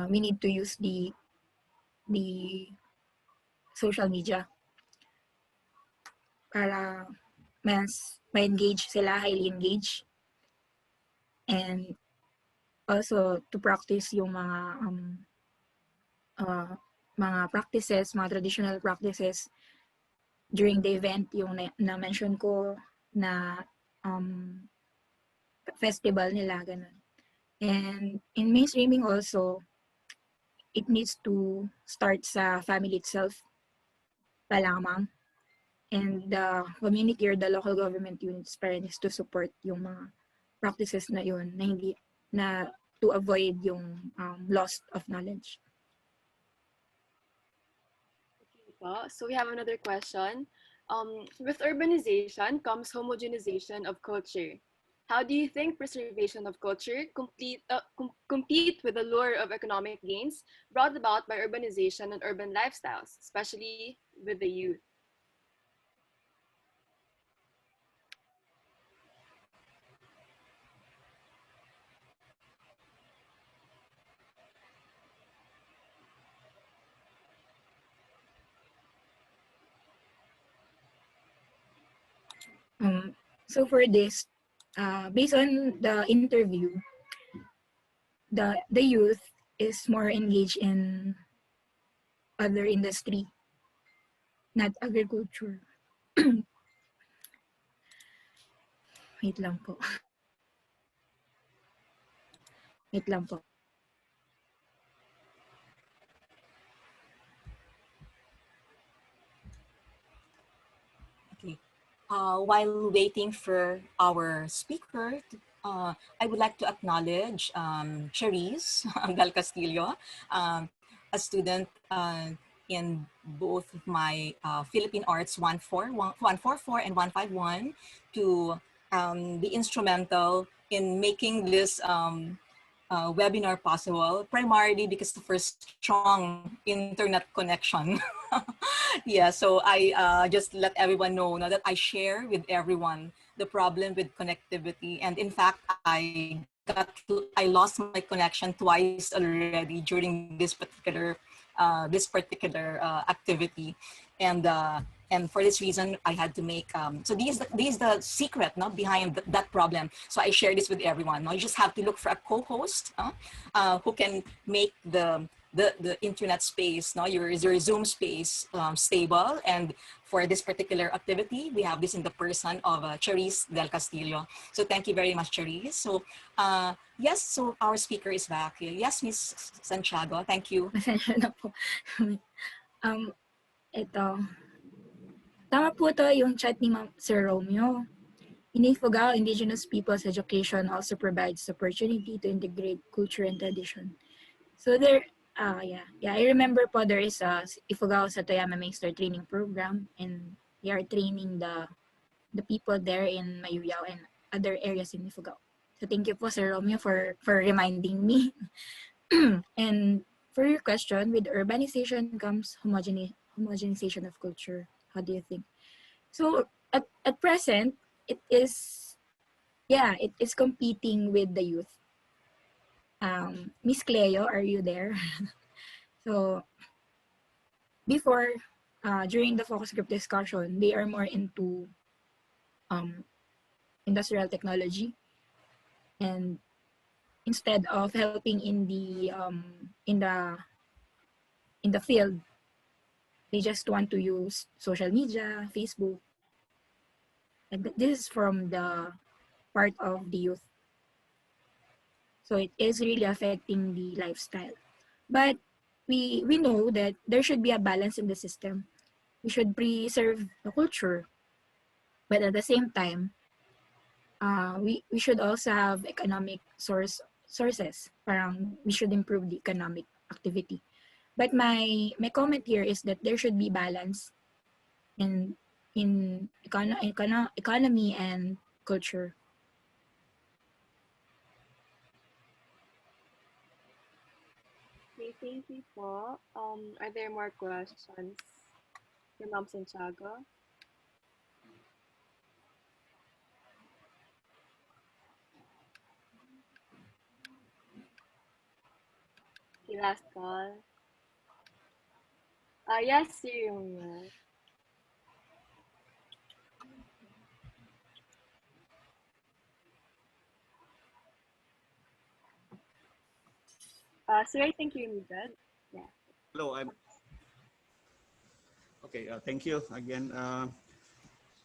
Speaker 4: we need to use the social media para mas ma-engage sila, highly engage. And also to practice yung mga practices, mga traditional practices during the event, yung na-mention ko na festival nila, ganun. And in mainstreaming also, it needs to start sa family itself pa lamang. And the community or the local government units pa rin is to support yung mga practices na yun na hindi na to avoid yung loss of knowledge.
Speaker 3: Okay, so we have another question. With urbanization comes homogenization of culture. How do you think preservation of culture compete with the lure of economic gains brought about by urbanization and urban lifestyles, especially with the youth?
Speaker 4: So for this, based on the interview, the youth is more engaged in other industry, not agriculture. Wait lang po. Wait lang po.
Speaker 2: Okay. While waiting for our speaker, I would like to acknowledge Cherise Del Castillo, a student in both of my Philippine Arts 144 and 151 to be instrumental in making this webinar possible, primarily because of our strong internet connection. Yeah, so I just let everyone know now that I share with everyone the problem with connectivity. And in fact, I lost my connection twice already during this particular activity, and for this reason I had to make so this is the secret behind that problem. So I share this with everyone. You just have to look for a co-host who can make the internet space, your Zoom space stable. And for this particular activity, we have this in the person of Charisse Del Castillo. So thank you very much, Charisse. So yes, so our speaker is back. Yes, Miss Santiago, thank you.
Speaker 4: Pasensya na po. Ito. Tama po to yung chat ni Sir Romeo. In Ifugao, Indigenous people's education also provides opportunity to integrate culture and tradition. So there, I remember po there is a Ifugao sa Toyama Master training program, and they are training the people there in Mayoyao and other areas in Ifugao. So thank you po, Sir Romeo, for reminding me. And for your question, with urbanization comes homogenization of culture. How do you think? So at present, it is competing with the youth. Miss Cleo, are you there? So before, during the focus group discussion, they are more into industrial technology, and instead of helping in the field, they just want to use social media, Facebook. And this is from the part of the youth. So it is really affecting the lifestyle. But we know that there should be a balance in the system. We should preserve the culture, but at the same time, we should also have economic sources. Parang we should improve the economic activity. But my comment here is that there should be balance in economy and culture.
Speaker 3: Okay, thank you po. Are there more questions for Ma'am Santiago? Okay, last call. Yes, yung sir, I think you're muted. Yeah.
Speaker 5: Hello, I'm okay. Thank you again.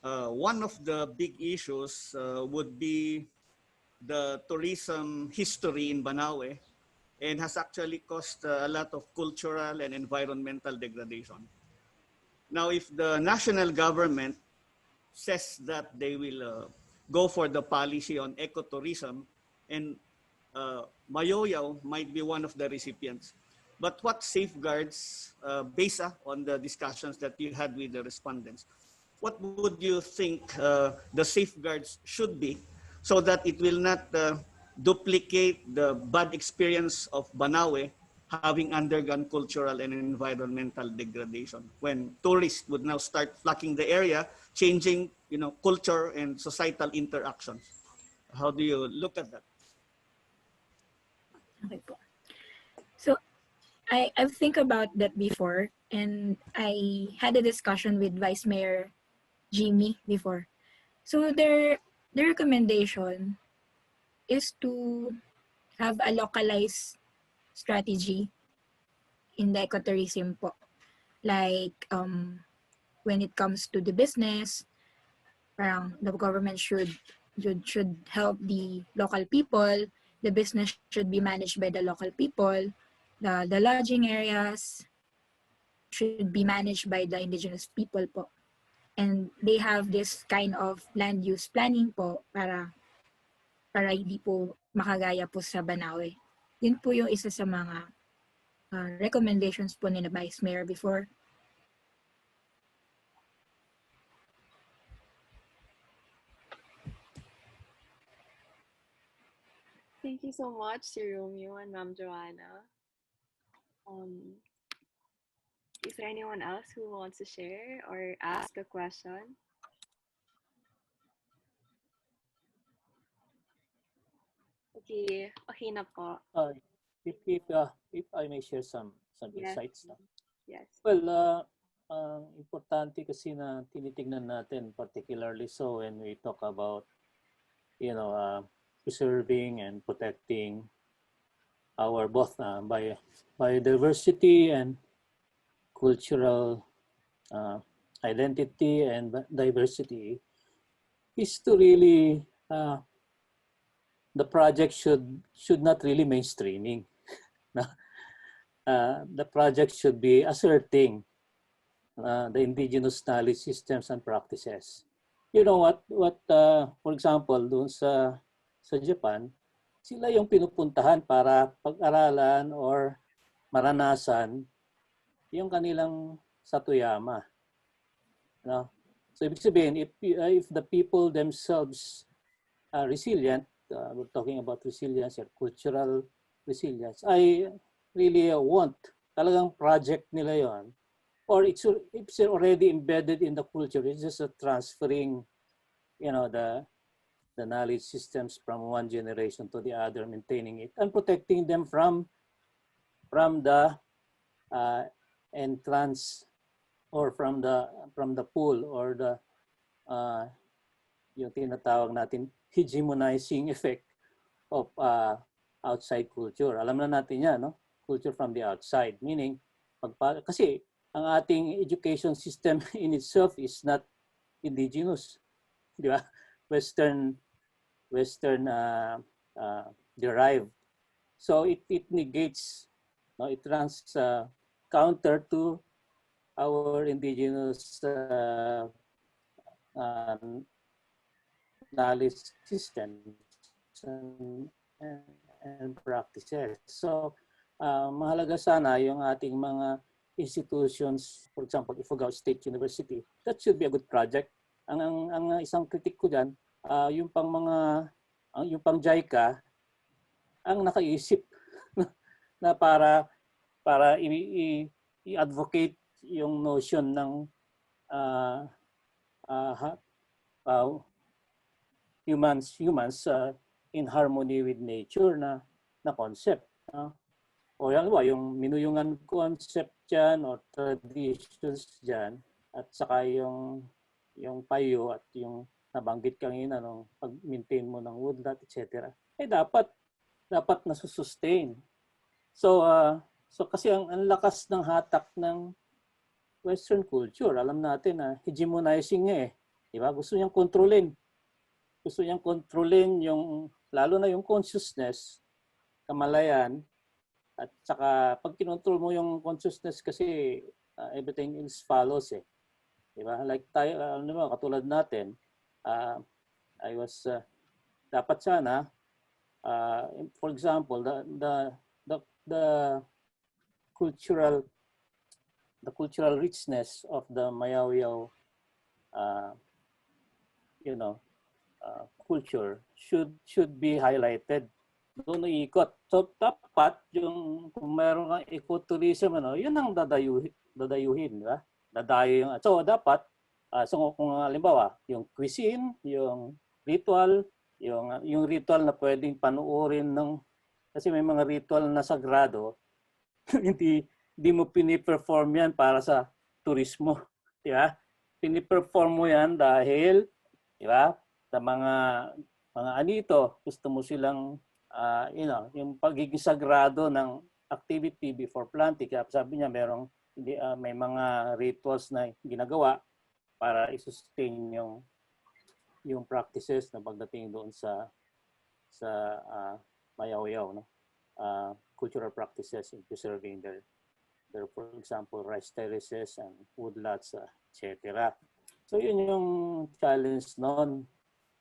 Speaker 5: One of the big issues would be the tourism history in Banaue, and has actually caused a lot of cultural and environmental degradation. Now, if the national government says that they will go for the policy on ecotourism, and Mayoyao might be one of the recipients. But what safeguards, based on the discussions that you had with the respondents, what would you think the safeguards should be so that it will not duplicate the bad experience of Banaue having undergone cultural and environmental degradation when tourists would now start flocking the area, changing culture and societal interactions? How do you look at that?
Speaker 4: Okay po. So I think about that before, and I had a discussion with Vice Mayor Jimmy before. So the recommendation is to have a localized strategy in the ecotourism po. Like when it comes to the business, parang the government should help the local people. The business should be managed by the local people. The lodging areas should be managed by the indigenous people po. And they have this kind of land use planning po para hindi po makagaya po sa Banaue. Yun po yung isa sa mga recommendations po ni na Vice Mayor before.
Speaker 3: Thank you so much, Sir Romeo and Ma'am Jhoanna. Um, is there anyone else who wants to share or ask a question? Okay, okay na po.
Speaker 1: If I may share some
Speaker 3: Yes,
Speaker 1: insights. No?
Speaker 3: yes.
Speaker 1: Well, importante kasi na tinitingnan natin, particularly so when we talk about, preserving and protecting our both biodiversity and cultural identity and diversity, is to really the project should not really mainstreaming. The project should be asserting the indigenous knowledge systems and practices. You know what for example, doon sa Japan, sila yung pinupuntahan para pag-aralan or maranasan yung kanilang Satuyama. No? So ibig sabihin, if the people themselves are resilient, we're talking about resilience or cultural resilience, I really want talagang project nila yon, or it's already embedded in the culture. It's just a transferring, the knowledge systems from one generation to the other, maintaining it and protecting them from the entrance or from the pool or the yung tinatawag natin hegemonizing effect of outside culture. Alam na natin yan, no? Culture from the outside, meaning kasi ang ating education system in itself is not indigenous, di ba? Western derived. So it negates, no? It runs counter to our indigenous knowledge systems and practices. So mahalaga sana yung ating mga institutions, for example, Ifugao State University, that should be a good project. Ang isang kritik ko dyan, yung pang JICA, ang nakaisip na para i-advocate yung notion ng humans in harmony with nature na concept. O yan ba, yung minuyungan concept dyan o traditions dyan, at saka yung payo at yung nabanggit kanina ng pag-maintain mo ng woodlot, etc. Dapat nasusustain. So kasi ang lakas ng hatak ng Western culture, alam natin na hegemonizing niya Diba? Gusto niyang kontrolin yung, lalo na yung consciousness, kamalayan, at saka pag kinontrol mo yung consciousness kasi everything else follows Diba? Like tayo, katulad natin, dapat sana, for example, the cultural richness of the Mayoyao culture should be highlighted. Doon iikot. So dapat yung kung mayroon kang ecotourism, yun ang dadayuhin, di ba? Dadayo yung. So dapat kung halimbawa, yung cuisine, yung ritual, yung ritual na pwedeng panuorin kasi may mga ritual na sagrado, hindi mo piniperform yan para sa turismo, di ba? Piniperform mo yan dahil, di ba? Sa mga anito, gusto mo silang yung pagiging sagrado ng activity before planting. Kaya sabi niya may mga rituals na ginagawa para i-sustain yung practices na pagdating doon sa Mayoyao, cultural practices in preserving their, for example, rice terraces and woodlots, etc. So yun yung challenge noon.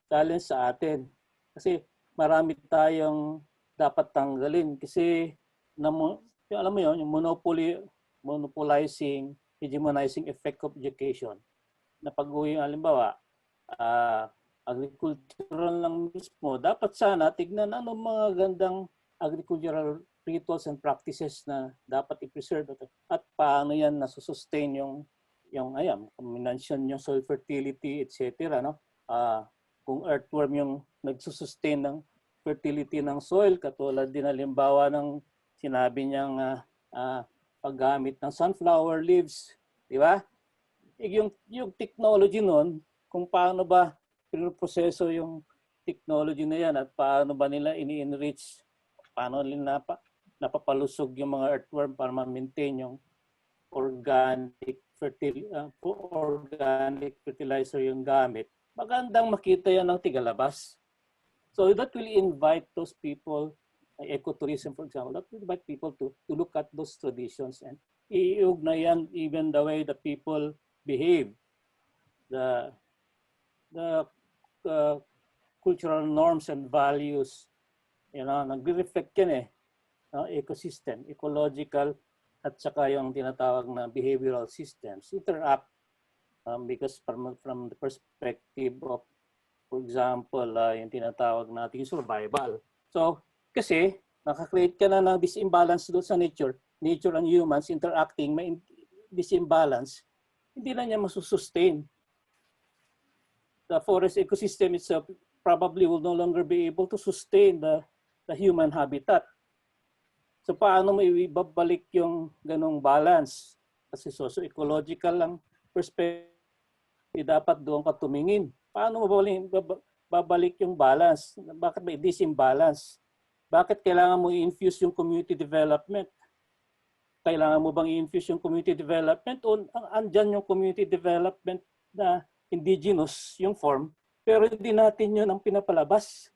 Speaker 1: Challenge sa atin. Kasi marami tayong dapat tanggalin kasi alam mo yun, yung monopolizing, hegemonizing effect of education. Na pag-uwi, halimbawa, agricultural lang mismo, dapat sana tignan ano mga gandang agricultural rituals and practices na dapat i-preserve at paano yan nasusustain yung ayan, mention yung soil fertility, etc. No? Kung earthworm yung nagsusustain ng fertility ng soil, katulad din halimbawa ng sinabi niyang paggamit ng sunflower leaves, di ba? Yung technology nun, kung paano ba pinoproseso yung technology na yan at paano ba nila ini-enrich, paano nila napapalusog yung mga earthworm para ma-maintain yung organic fertilizer yung gamit, magandang makita yan ng tigalabas. So that will invite those people, ecotourism for example, that will invite people to look at those traditions and iugnay yan even the way the people behave, the cultural norms and values, nagre-reflect yan ecosystem, ecological, at saka yung tinatawag na behavioral systems interact because from the perspective of, for example, yung tinatawag natin survival. So, kasi nakakreate ka na ng disimbalance doon sa nature and humans interacting, may disimbalance, hindi na niya masusustain. The forest ecosystem itself probably will no longer be able to sustain the human habitat. So paano mo ibabalik yung ganong balance? Kasi socio-ecological lang perspective, dapat doon ka tumingin. Paano mo babalik yung balance? Bakit may disimbalance? Bakit kailangan mo i-infuse yung community development? Kailangan mo bang i-infuse yung community development? O andyan yung community development na indigenous yung form, pero hindi natin yun ang pinapalabas.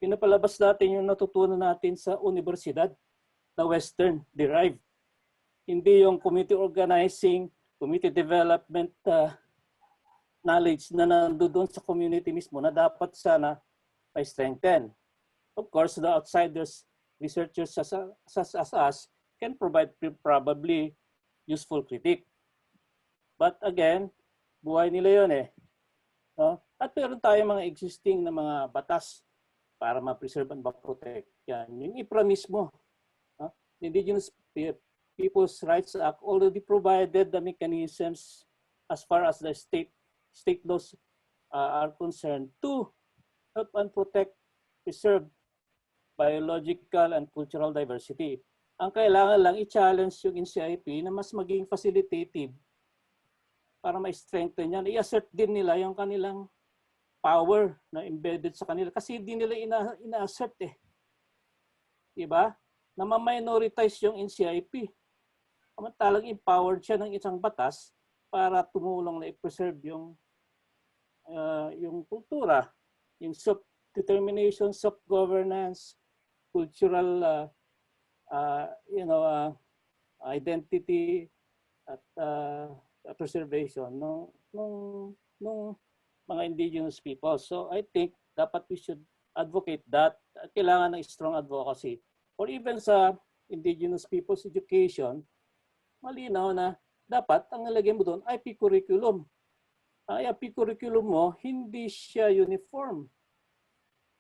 Speaker 1: Pinapalabas natin yung natutunan natin sa universidad na Western derived. Hindi yung community organizing, community development knowledge na nandoon sa community mismo na dapat sana may strengthen. Of course, the outsiders, researchers as us can provide probably useful critique. But again, buhay nila yun No? At meron tayong mga existing na mga batas para ma-preserve and ma-protect yan. Yung IPRA mismo, the Indigenous People's Rights Act already provided the mechanisms as far as the state laws are concerned to help and protect, preserve biological and cultural diversity. Ang kailangan lang i-challenge yung NCIP na mas maging facilitative para ma-strengthen yan. I-assert din nila yung kanilang power na embedded sa kanila kasi hindi nila ina-assert Diba? Na ma-minoritize yung NCIP. Samantalang empowered siya ng isang batas para tumulong na i-preserve yung kultura, yung self-determination, self-governance, cultural identity at preservation ng mga indigenous people. So I think dapat we should advocate that. Kailangan ng strong advocacy. Or even sa indigenous people's education, malinaw na dapat ang nalagay mo doon IP curriculum. Ang IP curriculum mo, hindi siya uniform.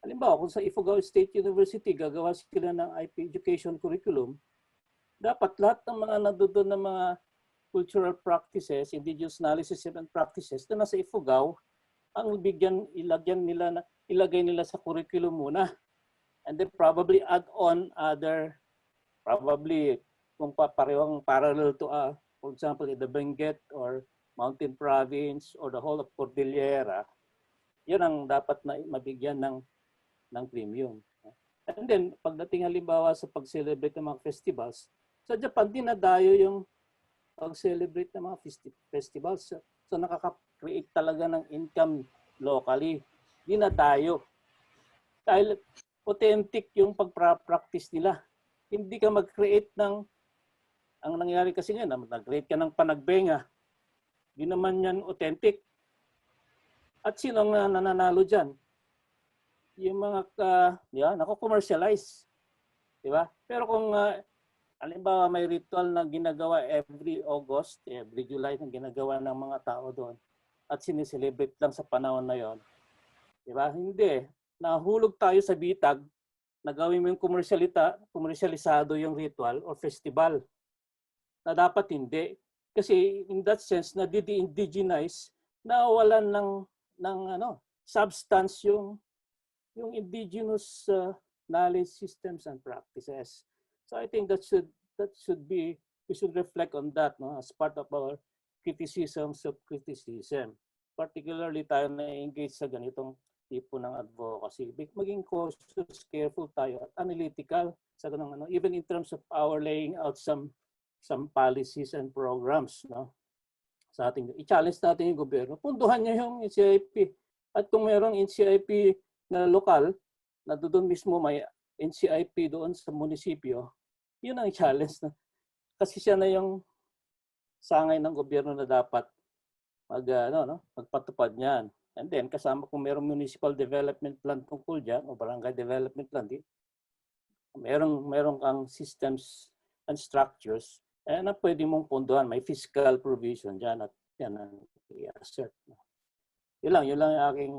Speaker 1: Halimbawa, kung sa Ifugao State University, gagawa sila ng IP education curriculum, dapat lahat ng mga nandoon ng mga cultural practices, indigenous analysis and practices na nasa Ifugao, ang ilagay nila sa curriculum muna. And then probably add on other, probably kung parehong parallel to, for example, the Benguet or Mountain Province or the whole of Cordillera, yun ang dapat na mabigyan ng premium. And then, pagdating halimbawa sa pag-celebrate ng mga festivals, sa Japan, dinadayo yung pag-celebrate ng mga festivals. So nakaka-create talaga ng income locally. Dinadayo. Dahil authentic yung pag-practice nila. Hindi ka mag-create ang nangyari kasi nga, nag-create ka ng panagbenga. Hindi naman yan authentic. At sino ang nananalo dyan? Yung mga nako-commercialize. Diba? Pero kung halimbawa may ritual na ginagawa every August, every July na ginagawa ng mga tao doon at sineselebrate lang sa panahon na yon, Di ba? Hindi. Nahulog tayo sa bitag na gawin mo yung komersyalisado yung ritual or festival. Na dapat hindi. Kasi in that sense, na de-indigenize, nawalan ng substance yung indigenous knowledge systems and practices. So I think that should be, we should reflect on that, no, as part of our criticisms of criticism. Particularly tayo na-engage sa ganitong tipo ng advocacy. Maging cautious, careful tayo at analytical sa ganung even in terms of our laying out some policies and programs, no, sa ating i-challenge natin yung gobyerno. Punduhan niya yung NCIP. At kung mayroong NCIP na lokal, na doon mismo may NCIP doon sa munisipyo, yun ang challenge na. Kasi siya na yung sangay ng gobyerno na dapat magpatupad niyan. And then kasama kung mayroong municipal development plan tungkol diyan o barangay development plan, mayroong kang systems and structures na pwede mong punduhan, may fiscal provision diyan at yan ang i-assert. Yun lang yung aking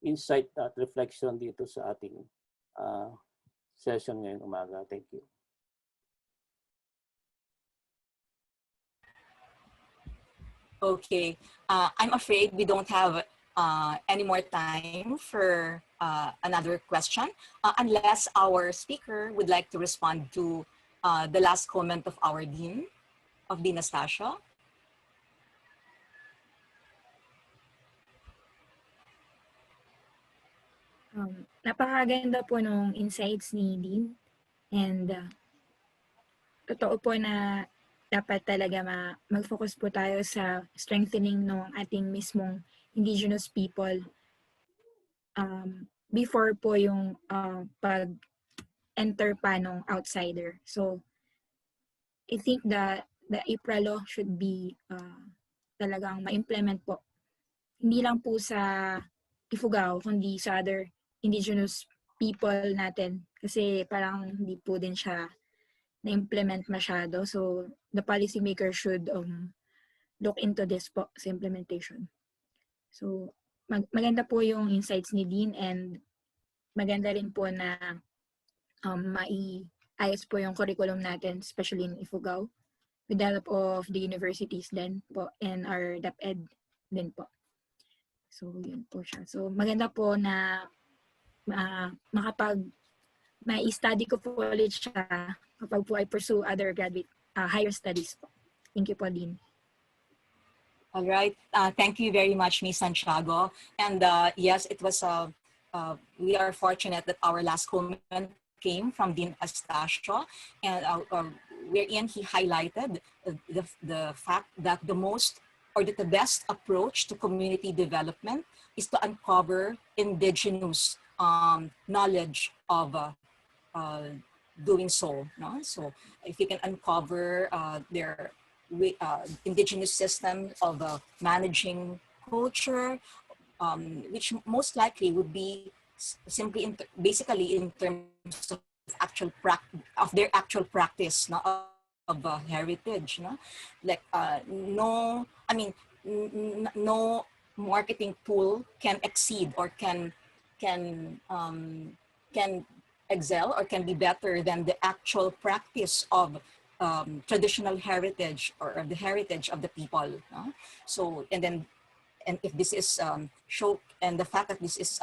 Speaker 1: insight at reflection dito sa ating session ngayong umaga. Thank you.
Speaker 2: Okay, I'm afraid we don't have any more time for another question, unless our speaker would like to respond to the last comment of our Dean, of DeanEstacio.
Speaker 4: Napakaganda po nung insights ni Dean. And totoo po na dapat talaga mag-focus po tayo sa strengthening ng ating mismong indigenous people before po yung pag-enter pa ng outsider. So, I think that the IPRA law should be talagang ma-implement po. Hindi lang po sa Ifugao, kundi sa other indigenous people natin. Kasi parang hindi po din siya na-implement masyado. So, the policymaker should look into this po sa implementation. So, maganda po yung insights ni Dean and maganda rin po na mai-ayos po yung curriculum natin, especially in Ifugao, with the help of the universities din po and our DepEd din po. So, yun po siya. So, maganda po na mai-study ko po ulit siya kapag po I pursue other graduate higher studies po. Thank you po, Dean.
Speaker 2: All right. Thank you very much, Ms. Santiago. And yes, it was we are fortunate that our last comment came from DeanEstacio, and wherein he highlighted the fact that the best approach to community development is to uncover indigenous knowledge of doing so. No? So if you can uncover their indigenous system of managing culture, which most likely would be simply basically in terms of their actual practice, no, of heritage, no, like no marketing tool can exceed or can excel or can be better than the actual practice of traditional heritage or the heritage of the people. No? So and if this is and the fact that this is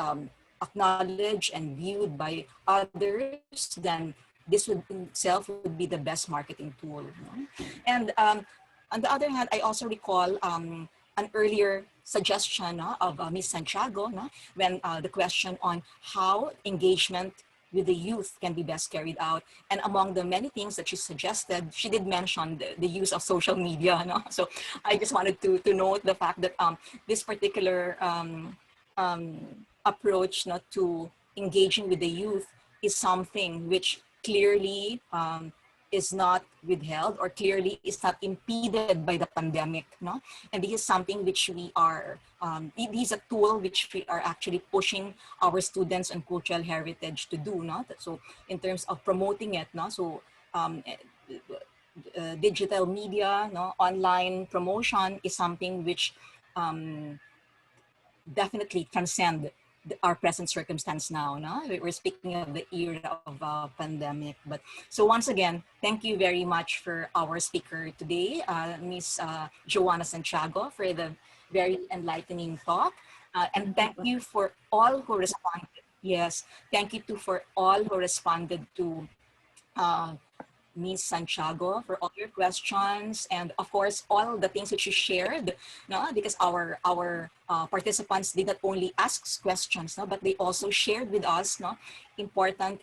Speaker 2: acknowledged and viewed by others, then this would in itself would be the best marketing tool. No? And on the other hand, I also recall an earlier suggestion of Ms. Santiago, no? When the question on how engagement with the youth can be best carried out. And among the many things that she suggested, she did mention the use of social media. No? So I just wanted to note the fact that this particular approach not to engaging with the youth is something which clearly is not withheld or clearly is not impeded by the pandemic. No? And this is something which we are, it is a tool which we are actually pushing our students and cultural heritage to do. No? So in terms of promoting it, no? So digital media, no? Online promotion is something which definitely transcend our present circumstance now. No? We're speaking of the era of pandemic. But so once again, thank you very much for our speaker today, Ms. Jhoanna Santiago, for the very enlightening talk. And thank you for all who responded. Yes, thank you for all who responded to Ms. Santiago, for all your questions, and of course all the things that you shared, no? Because our participants did not only ask questions, no? But they also shared with us, no? Important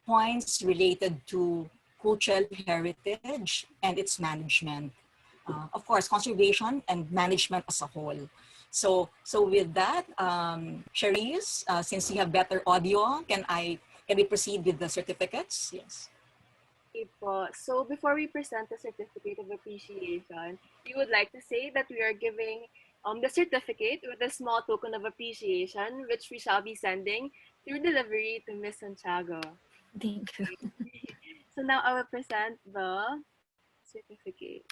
Speaker 2: points related to cultural heritage and its management. Of course, conservation and management as a whole. So with that, Charisse, since you have better audio, can we proceed with the certificates? Yes.
Speaker 3: Okay po. So before we present the certificate of appreciation, we would like to say that we are giving the certificate with a small token of appreciation, which we shall be sending through delivery to Ms. Santiago.
Speaker 4: Thank you.
Speaker 3: So now I will present the certificate.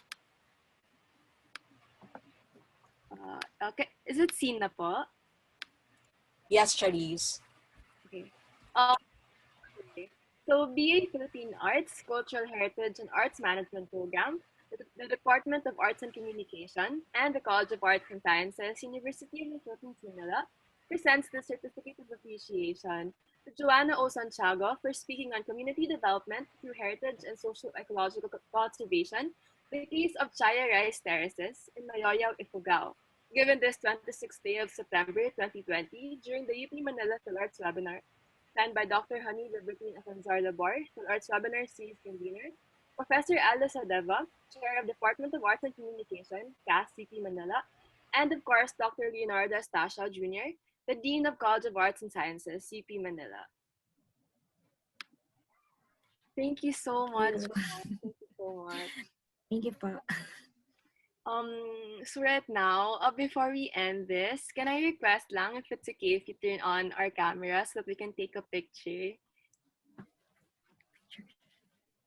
Speaker 3: Okay, is it seen na po?
Speaker 2: Yes, Charisse.
Speaker 3: Okay. Okay. So BA Philippine Arts, Cultural Heritage and Arts Management Program, the Department of Arts and Communication, and the College of Arts and Sciences, University of the Philippines, Manila, presents the Certificate of Appreciation to Jhoanna O. Santiago for speaking on community development through heritage and socio-ecological conservation, the case of Chaya Rice Terraces in Mayoyao, Ifugao, given this 26th day of September 2020 during the UP Manila Arts webinar planned by Dr. Honey Libertine Achanzar-Labor, Arts Webinar Series Convener, Professor Alice Adeva, Chair of Department of Arts and Communication, CAS CP Manila, and of course, Dr. Leonardo Estacio Jr., the Dean of College of Arts and Sciences, UP Manila. Thank you so much. Thank you so much.
Speaker 4: Thank you po.
Speaker 3: So right now, before we end this, can I request lang if it's okay if you turn on our camera so that we can take a picture?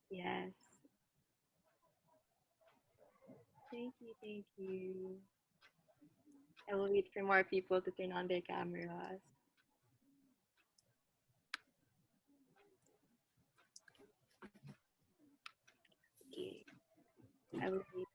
Speaker 3: Yes. Thank you, thank you. I will wait for more people to turn on their cameras. Okay. I will wait.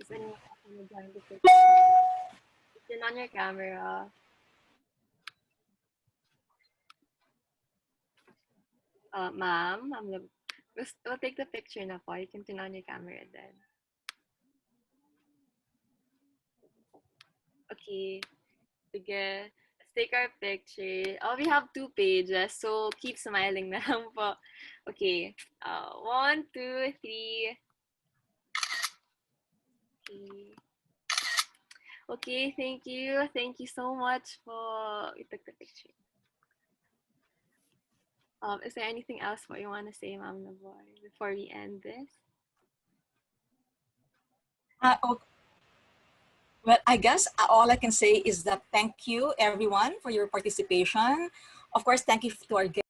Speaker 3: Is anyone else want to join the picture? Turn on your camera. Ma'am, we'll take the picture na po. You can turn on your camera then. Okay. Sige. Let's take our picture. Oh, we have 2 pages, so keep smiling na lang po. Okay. 1, 2, 3. Okay. Okay, thank you. Thank you so much for you took the picture. Is there anything else what you want to say, Ma'am Navoy, before we end this?
Speaker 2: Okay. Well, I guess all I can say is that thank you, everyone, for your participation. Of course, thank you to our guests.